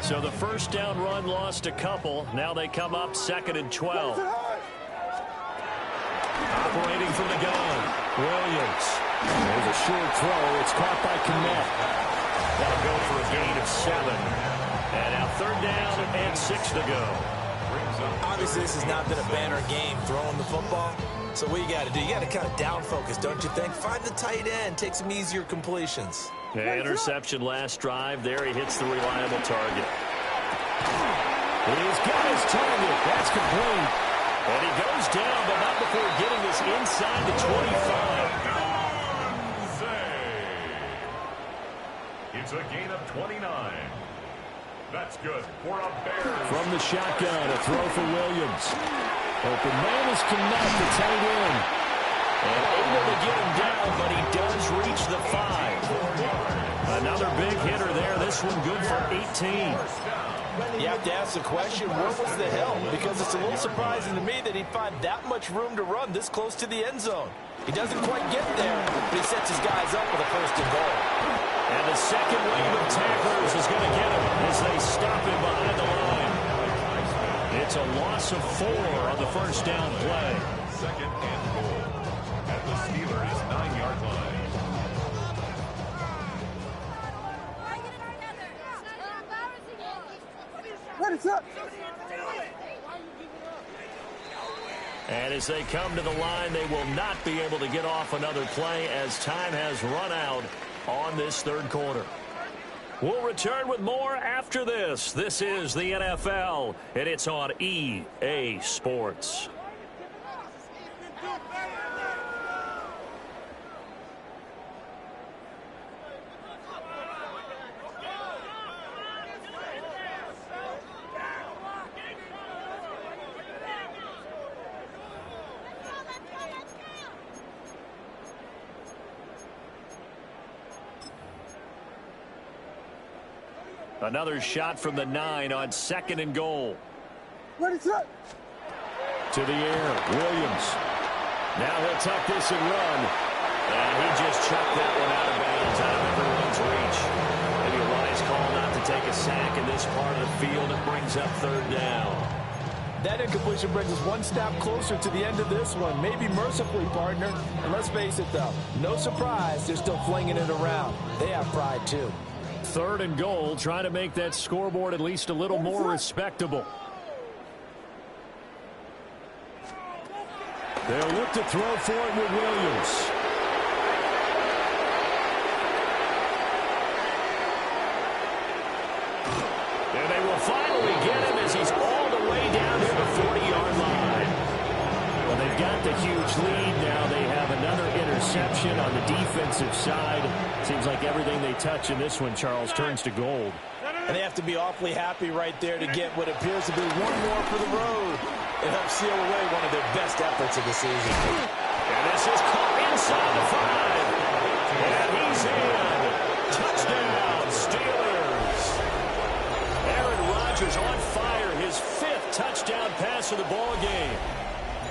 So the 1st down run lost a couple. Now they come up 2nd and 12. Operating from the gun, Williams. There's a short throw. It's caught by Kmet. That'll go for a gain of 7. And now 3rd down and 6 to go.
Obviously, this has not been a banner game throwing the football. So what you got to do, you got to kind of down focus, don't you think? Find the tight end, take some easier completions.
Interception last drive. There he hits the reliable target. He's got his target. That's complete. And he goes down, but not before getting this inside the 25.
It's a gain of 29. That's good for a Bears.
From the shotgun, a throw for Williams. Open man is Kmet, the tight end. And able to get him down, but he does reach the 5. Another big hitter there. This one good for 18.
You have to ask the question, where was the help? Because it's a little surprising to me that he'd find that much room to run this close to the end zone. He doesn't quite get there, but he sets his guys up with a 1st and goal.
And the second wave of tacklers is going to get him as they stop him behind the line. It's a loss of 4 on the 1st down play.
2nd and goal at the Steelers' 9-yard line.
What is up?
And as they come to the line, they will not be able to get off another play as time has run out on this 3rd quarter. We'll return with more after this. This is the NFL, and it's on EA Sports. Another shot from the 9 on 2nd and goal.
Ready, set.
To the air, Williams. Now he'll tuck this and run. And he just chucked that one out of bounds, out of everyone's reach. Maybe a wise call not to take a sack in this part of the field. It brings up 3rd down.
That incompletion brings us one step closer to the end of this one. Maybe mercifully, partner. And let's face it, though. No surprise, they're still flinging it around. They have pride, too.
3rd and goal, trying to make that scoreboard at least a little more respectable. They'll look to throw for it with Williams. And they will finally get him as he's all the way down to the 40-yard line. Well, they've got the huge lead. Now they have another interception on the defensive side. Seems like everything they touch in this one, Charles, turns to gold.
And they have to be awfully happy right there to get what appears to be one more for the road. It helps seal away one of their best efforts of the season.
And this is caught inside the 5. And he's in. Touchdown, Steelers. Aaron Rodgers on fire, his 5th touchdown pass of the ball game.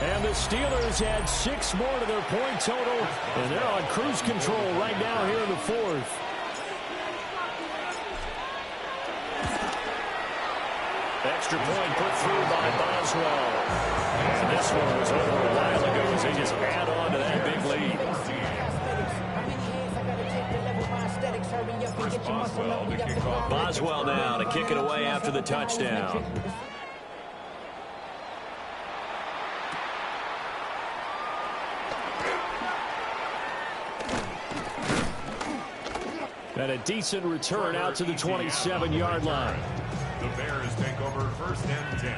And the Steelers add 6 more to their point total, and they're on cruise control right now here in the 4th. Extra point put through by Boswell. And this one was over a while ago as they just add on to that big lead. Boswell now to kick it away after the touchdown. And a decent return out to the 27-yard line.
The Bears take over 1st and 10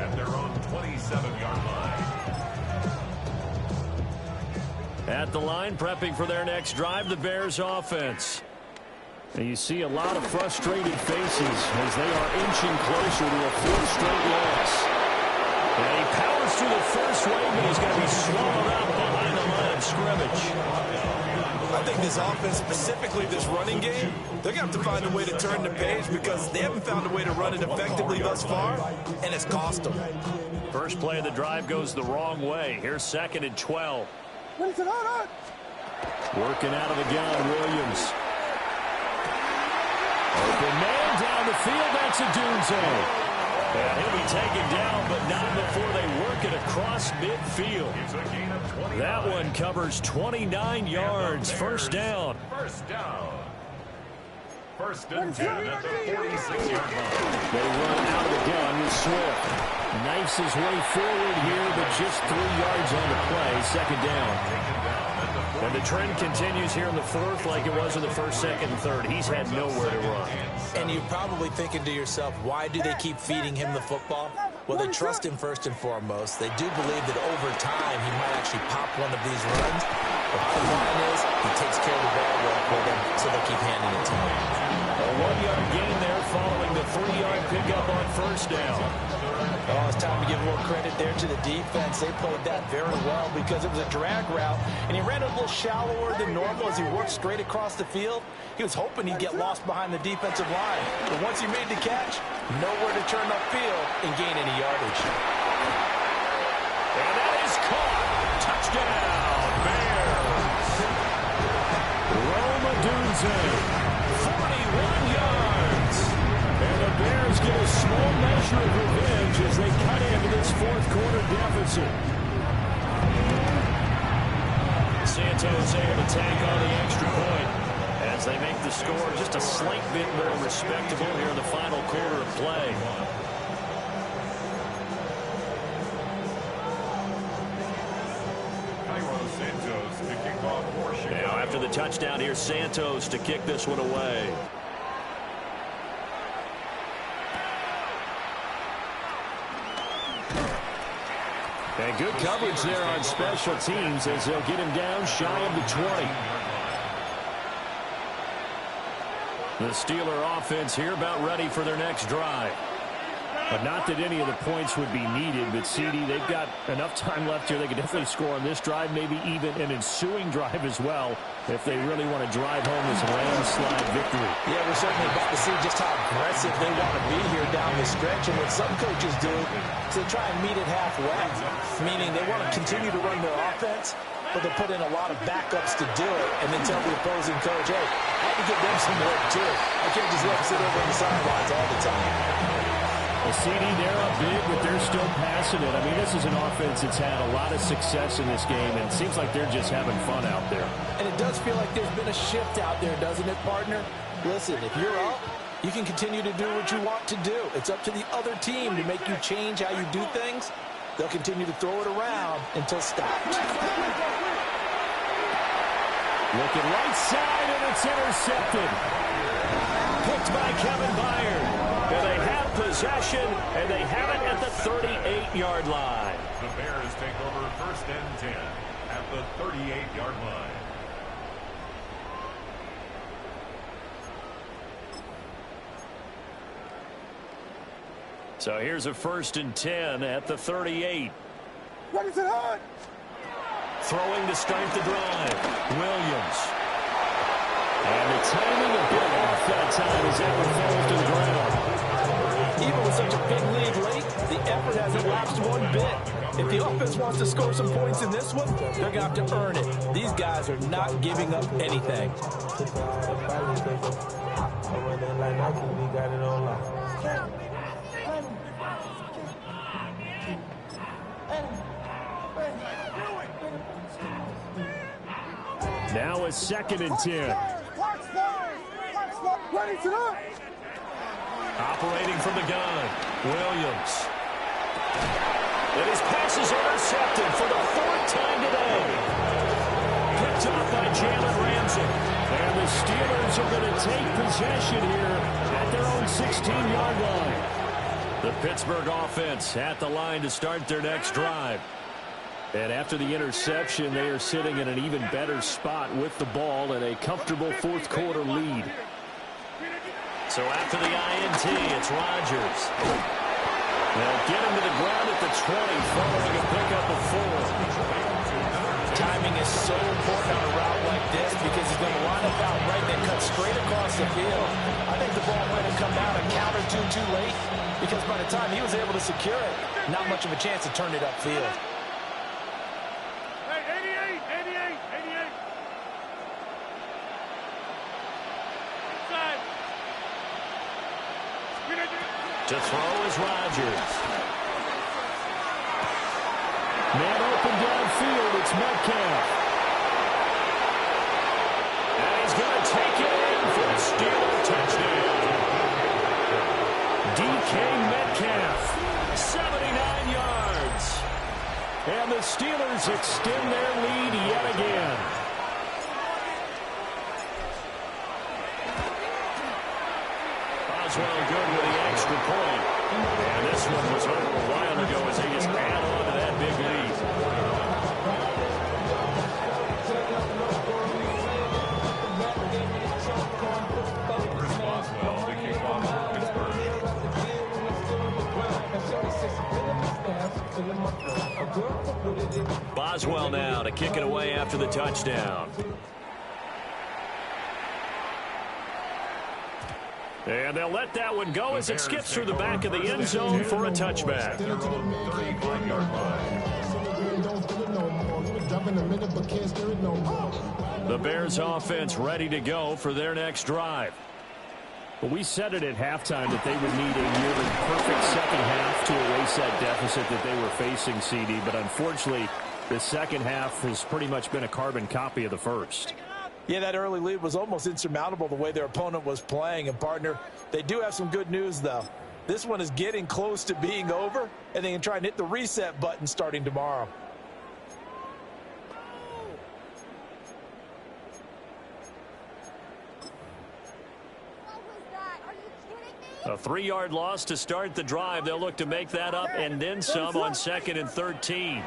at their own 27-yard line.
At the line, prepping for their next drive, the Bears offense. And you see a lot of frustrated faces as they are inching closer to a 4th straight loss. And he powers through the first wave, but he's going to be swallowed up behind the line of scrimmage.
I think this offense, specifically this running game, they're going to have to find a way to turn the page because they haven't found a way to run it effectively thus far, and it's cost them.
First play of the drive goes the wrong way. Here's 2nd and 12.
Working
out of the gun, Williams. Open man down the field. That's Odunze. And he'll be taken down, but not before they work it across midfield. That one covers 29 yards. First down.
First down. 1st and 10 at the 46-yard line.
They run out of the gun with Swift. Knifes his way forward here, but just 3 yards on the play. 2nd down. And the trend continues here in the 4th like it was in the 1st, 2nd, and 3rd. He's had nowhere to run.
And you're probably thinking to yourself, why do they keep feeding him the football? Well, they trust him first and foremost. They do believe that over time he might actually pop one of these runs. The bottom line is he takes care of the ball well for them, so they'll keep handing it to him.
A 1-yard gain there following the 3-yard pickup on 1st down.
Oh, it's time to give more credit there to the defense. They played that very well because it was a drag route, and he ran a little shallower than normal as he worked straight across the field. He was hoping he'd get lost behind the defensive line, but once he made the catch, nowhere to turn upfield and gain any yardage.
And that is caught. Touchdown, Bears. Rome Odunze, 41 yards. And the Bears get a small measure of revenge as they cut into this 4th quarter deficit. Santos able to take on the extra point as they make the score just a slight bit more respectable here in the final quarter of play.
Santos to kick off for Chicago.
Now after the touchdown, here's Santos to kick this one away. And good coverage there on special teams as they'll get him down shy of the 20. The Steeler offense here about ready for their next drive. But not that any of the points would be needed, but CD, they've got enough time left here. They could definitely score on this drive, maybe even an ensuing drive as well, if they really want to drive home this landslide victory.
Yeah, we're certainly about to see just how aggressive they want to be here down the stretch. And what some coaches do is they try and meet it halfway, meaning they want to continue to run their offense, but they'll put in a lot of backups to do it and then tell the opposing coach, hey, I have to give them some work too. I can't just let them sit over on the sidelines all the time.
The CD, they're up big, but they're still passing it. I mean, this is an offense that's had a lot of success in this game, and it seems like they're just having fun out there.
And it does feel like there's been a shift out there, doesn't it, partner? Listen, if you're up, you can continue to do what you want to do. It's up to the other team to make you change how you do things. They'll continue to throw it around until stopped.
Looking right side, and it's intercepted. Picked by Kevin Byard. And they have possession, and they have it at the 38-yard line.
The Bears take over 1st and 10 at the 38-yard line.
So here's a 1st and 10 at the 38.
Ready to hunt.
Throwing to start the drive. Williams. And the timing a bit off that time as that one falls to the ground.
Even with such a big lead late, the effort hasn't lapsed one bit. If the offense wants to score some points in this one, they're going to have to earn it. These guys are not giving up anything.
Now a 2nd and 10.
Ready to hunt.
Operating from the gun, Williams. And his pass is intercepted for the 4th time today. Picked up by Jalen Ramsey. And the Steelers are going to take possession here at their own 16-yard line. The Pittsburgh offense at the line to start their next drive. And after the interception, they are sitting in an even better spot with the ball and a comfortable 4th quarter lead. So after the INT, it's Rodgers. They'll get him to the ground at the 20, following a pickup of 4.
Timing is so important on a route like this because he's going to line up out right and then cut straight across the field. I think the ball might have come out a count or two too late because by the time he was able to secure it, not much of a chance to turn it upfield.
Hey, 88, 88, 88. Inside.
To throw is Rodgers. Man open downfield, it's Metcalf. And he's going to take it in for a Steeler touchdown. DK Metcalf, 79 yards. And the Steelers extend their lead yet again. Boswell good with the extra point. And this one was over a while ago as they just add on to that big lead.
Bruce Boswell to kick off Pittsburgh.
Boswell now to kick it away after the touchdown. And they'll let that one go as it skips through the back of the end zone for a touchback. The Bears offense ready to go for their next drive. But we said it at halftime that they would need a nearly perfect second half to erase that deficit that they were facing, CD. But unfortunately, the second half has pretty much been a carbon copy of the first.
Yeah, that early lead was almost insurmountable the way their opponent was playing. And, partner, they do have some good news, though. This one is getting close to being over, and they can try and hit the reset button starting tomorrow.
A 3-yard loss to start the drive. They'll look to make that up and then some on 2nd and 13.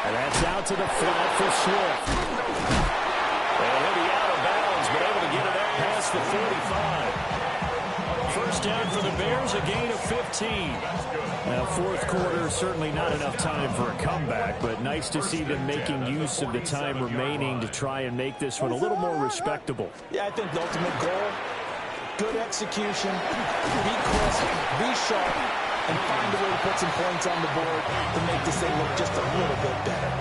And that's out to the flat for Swift. And he'll be out of bounds, but able to get it up past the 45. First down for the Bears, a gain of 15. Now, fourth quarter, certainly not enough time for a comeback, but nice to see them making use of the time remaining to try and make this one a little more respectable.
Yeah, I think the ultimate goal, good execution, be crisp, be sharp, and find a way to put some points on the board to make this thing look just a little bit better.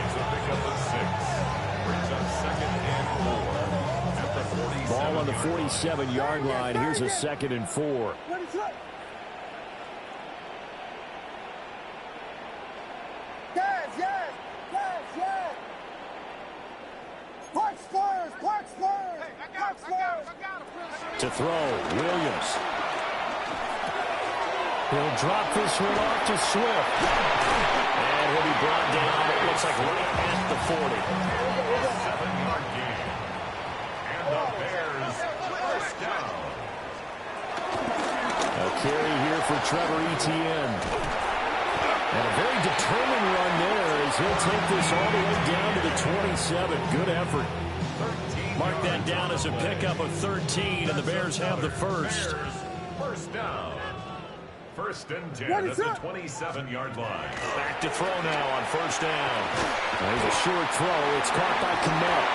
It's a pickup of 6. Brings up 2nd and 4 at the 47.
Ball on the 47-yard line. Here's a 2nd and 4. To throw, Williams. He'll drop this one off to Swift. And he'll be brought down, it looks like right at the 40.
7-yard gain. And the Bears first down.
A carry here for Trevor Etienne. And a very determined run there as he'll take this all the way down to the 27. Good effort. Mark that down as a pickup of 13, and the Bears have the first.
First down. 1st and 10 at the 27-yard line.
Back to throw now on first down. There's a short throw. It's caught by Kmet.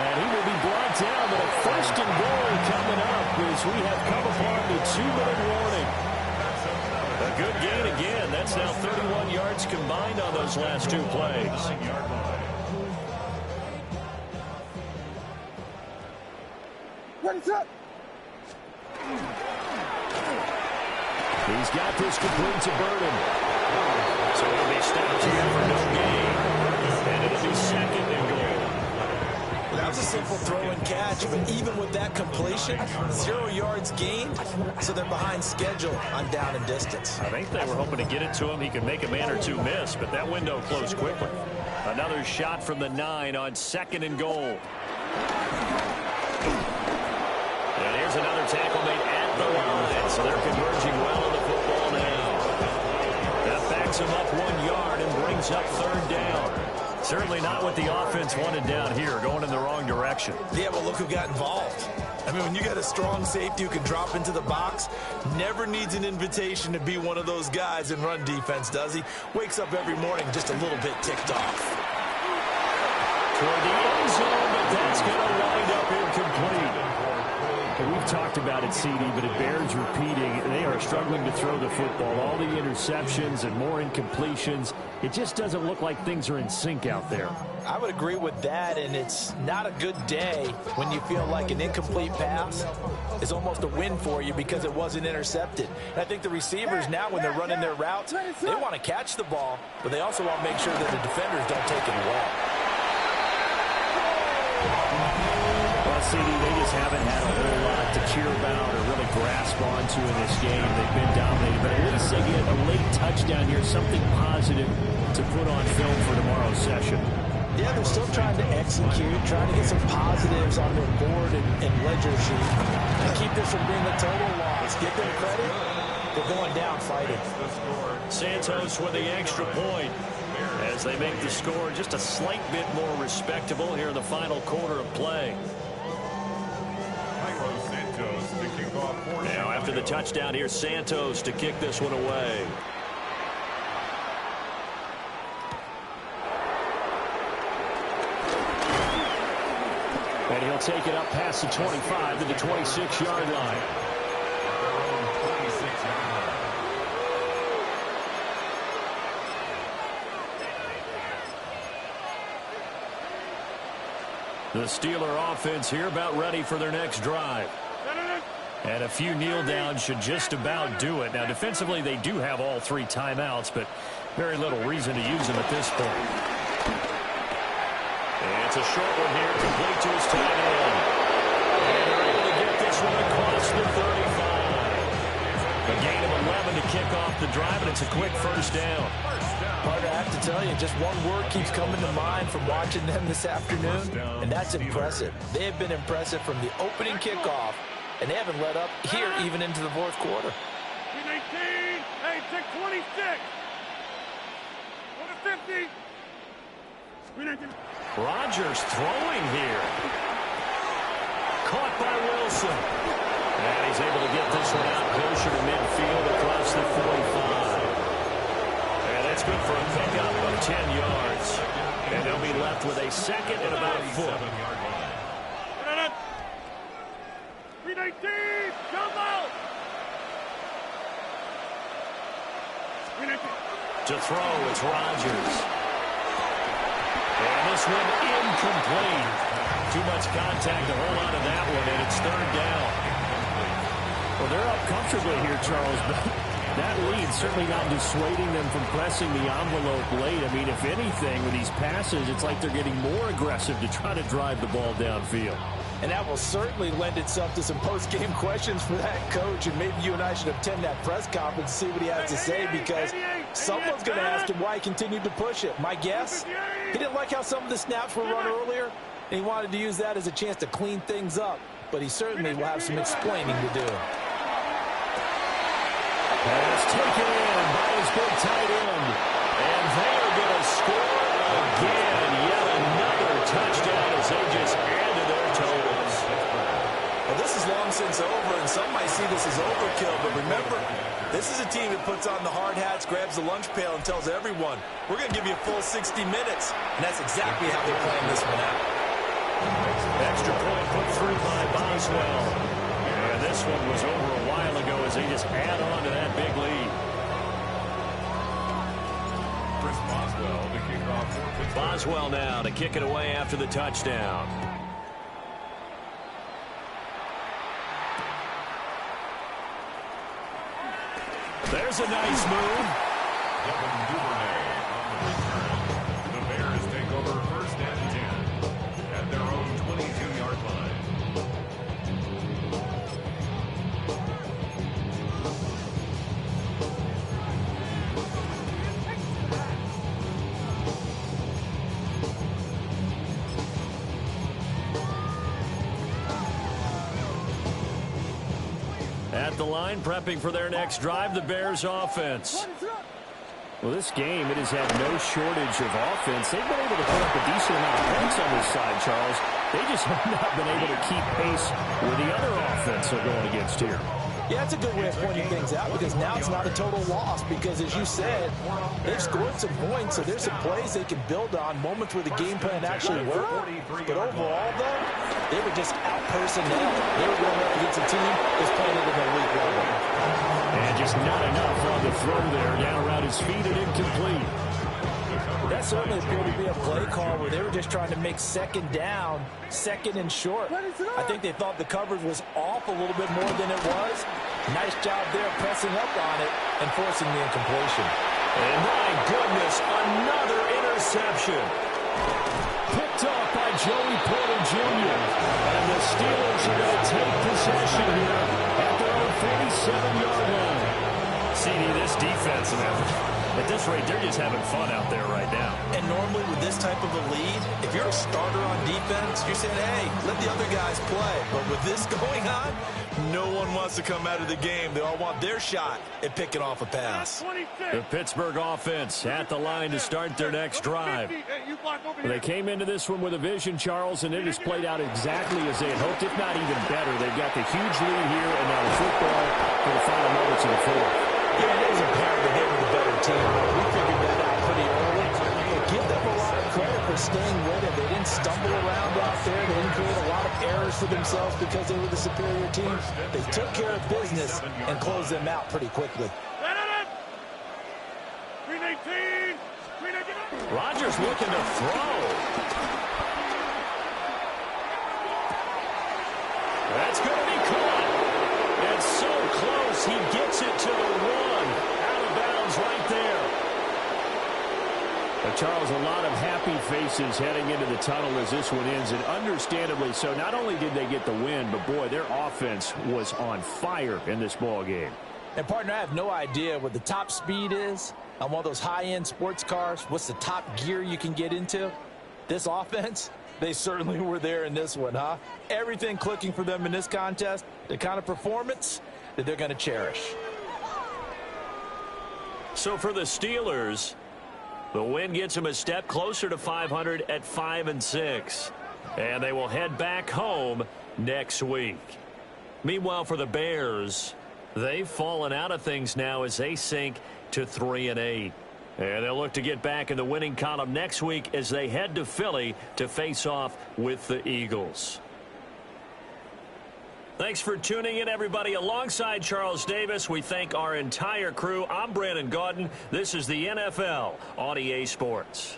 And he will be brought down, but a 1st and goal coming up as we have come upon the 2-minute warning. A good gain again. That's now 31 yards combined on those last 2 plays.
9-yard line.
Ready, up.
He's got this complete to Burden. So it'll be stopped here for no gain. And it'll be 2nd and goal.
That was a simple throw and catch, but even with that completion, 0 yards gained, so they're behind schedule on down and distance.
I think they were hoping to get it to him. He could make a man or 2 miss, but that window closed quickly. Another shot from the 9 on 2nd and goal. And here's another tackle made at the line, so they're converging well on the football now. That backs him up 1 yard and brings up 3rd down. Certainly not what the offense wanted down here, going in the wrong direction.
Yeah, but look who got involved. I mean, when you got a strong safety who can drop into the box, never needs an invitation to be one of those guys in run defense, does he? Wakes up every morning just a little bit ticked off.
Toward the end zone, but that's going to wind up incomplete. And we've talked about it, CD, but it bears repeating. They are struggling to throw the football. All the interceptions and more incompletions. It just doesn't look like things are in sync out there.
I would agree with that, and it's not a good day when you feel like an incomplete pass is almost a win for you because it wasn't intercepted. And I think the receivers now, when they're running their routes, they want to catch the ball, but they also want to make sure that the defenders don't take it away.
Well, CD, they just haven't had a whole lot to cheer about or really grasp onto in this game. They've been dominated, but at least they get a late touchdown here, something positive to put on film for tomorrow's session.
Yeah, they're still trying to execute, trying to get some positives on their board and ledger sheet and keep this from being a total loss. Give them credit. They're going down fighting.
Santos with the extra point as they make the score just a slight bit more respectable here in the final quarter of play. Now after the touchdown, here's Santos to kick this one away. And he'll take it up past the 25 to the 26-yard line. The Steeler offense here about ready for their next drive. And a few kneel downs should just about do it. Now, defensively, they do have all 3 timeouts, but very little reason to use them at this point. And it's a short one here, complete to his tight end. And they're able to get this one across the 35. A gain of 11 to kick off the drive, and it's a quick first down.
Partner, I have to tell you, just one word keeps coming to mind from watching them this afternoon, and that's impressive. They have been impressive from the opening kickoff, and they haven't let up here even into the fourth quarter.
18, hey, check 26. Go to 50.
Rodgers throwing here. Caught by Wilson. And he's able to get this one out closer to midfield across the 45. And that's good for a pickup of 10 yards. And they'll be left with a second and about a foot.
319, come out!
To throw, it's Rodgers. And this one incomplete. Too much contact to hold on to that one, and it's third down. Well, they're up comfortably here, Charles, but that lead certainly not dissuading them from pressing the envelope late. I mean, if anything, with these passes, it's like they're getting more aggressive to try to drive the ball downfield.
And that will certainly lend itself to some post-game questions for that coach. And maybe you and I should attend that press conference and see what he has to say, because someone's going to ask him why he continued to push it. My guess, he didn't like how some of the snaps were run earlier, and he wanted to use that as a chance to clean things up. But he certainly will have some explaining to do.
Pass taken in by his big tight end. And they are going to score again. Yet another touchdown as they just added their totals.
Well, this is long since over, and some might see this as overkill. But remember, this is a team that puts on the hard hats, grabs the lunch pail, and tells everyone, we're going to give you a full 60 minutes. And that's exactly how they're playing this one out.
Extra point put through by Boswell. And this one was over a while ago as they just add on to that big lead.
Chris Boswell, the kickoff for Pittsburgh.
Boswell now to kick it away after the touchdown. There's a nice move.
Devin Duvernay on the return. The Bears take over first and 10 at their own 22-yard line.
At the line, prepping for their next drive, the Bears offense. Well, this game, it has had no shortage of offense. They've been able to put up a decent amount of points on this side, Charles. They just have not been able to keep pace with the other offense they're going against here.
Yeah, that's a good way of pointing things out, because now it's not a total loss, because as you said, they've scored some points, so there's some plays they can build on, moments where the game plan actually worked. But overall, though, they were just out-personnel. They were going up against a team that's playing at an elite level.
And just not enough on the throw there. Down around his feet and incomplete.
That certainly appeared to be a play call where they were just trying to make second down, second and short. I think they thought the coverage was off a little bit more than it was. Nice job there pressing up on it and forcing the incompletion.
And my goodness, another interception. Picked off by Joey Porter Jr. And the Steelers are going to take possession here at their own 47-yard line. CD, this defense, at this rate, they're just having fun out there right now.
And normally with this type of a lead, if you're a starter on defense, you're saying, hey, let the other guys play. But with this going on, no one wants to come out of the game. They all want their shot at picking off a pass.
The Pittsburgh offense at the line to start their next drive. They came into this one with a vision, Charles, and it has played out exactly as they had hoped, if not even better. They've got the huge lead here, and now the football for the final moments of the fourth.
Yeah, it was apparent that they were the better team. We figured that out pretty early. But give them a lot of credit for staying with it. They didn't stumble around out there. They didn't create a lot of errors for themselves because they were the superior team. They took care of business and closed them out pretty quickly.
319!
Rodgers looking to throw. That's going to be caught. And so close, he gets it to the one. Out of bounds right there. But Charles, a lot of happy faces heading into the tunnel as this one ends, and understandably so. Not only did they get the win, but boy, their offense was on fire in this ball game.
And partner, I have no idea what the top speed is on one of those high-end sports cars. What's the top gear you can get into? This offense, they certainly were there in this one, huh? Everything clicking for them in this contest, the kind of performance that they're going to cherish.
So for the Steelers, the win gets them a step closer to 500 at 5-6. And they will head back home next week. Meanwhile, for the Bears, they've fallen out of things now as they sink to 3-8. And they'll look to get back in the winning column next week as they head to Philly to face off with the Eagles. Thanks for tuning in, everybody. Alongside Charles Davis, we thank our entire crew. I'm Brandon Gaudin. This is the NFL on EA Sports.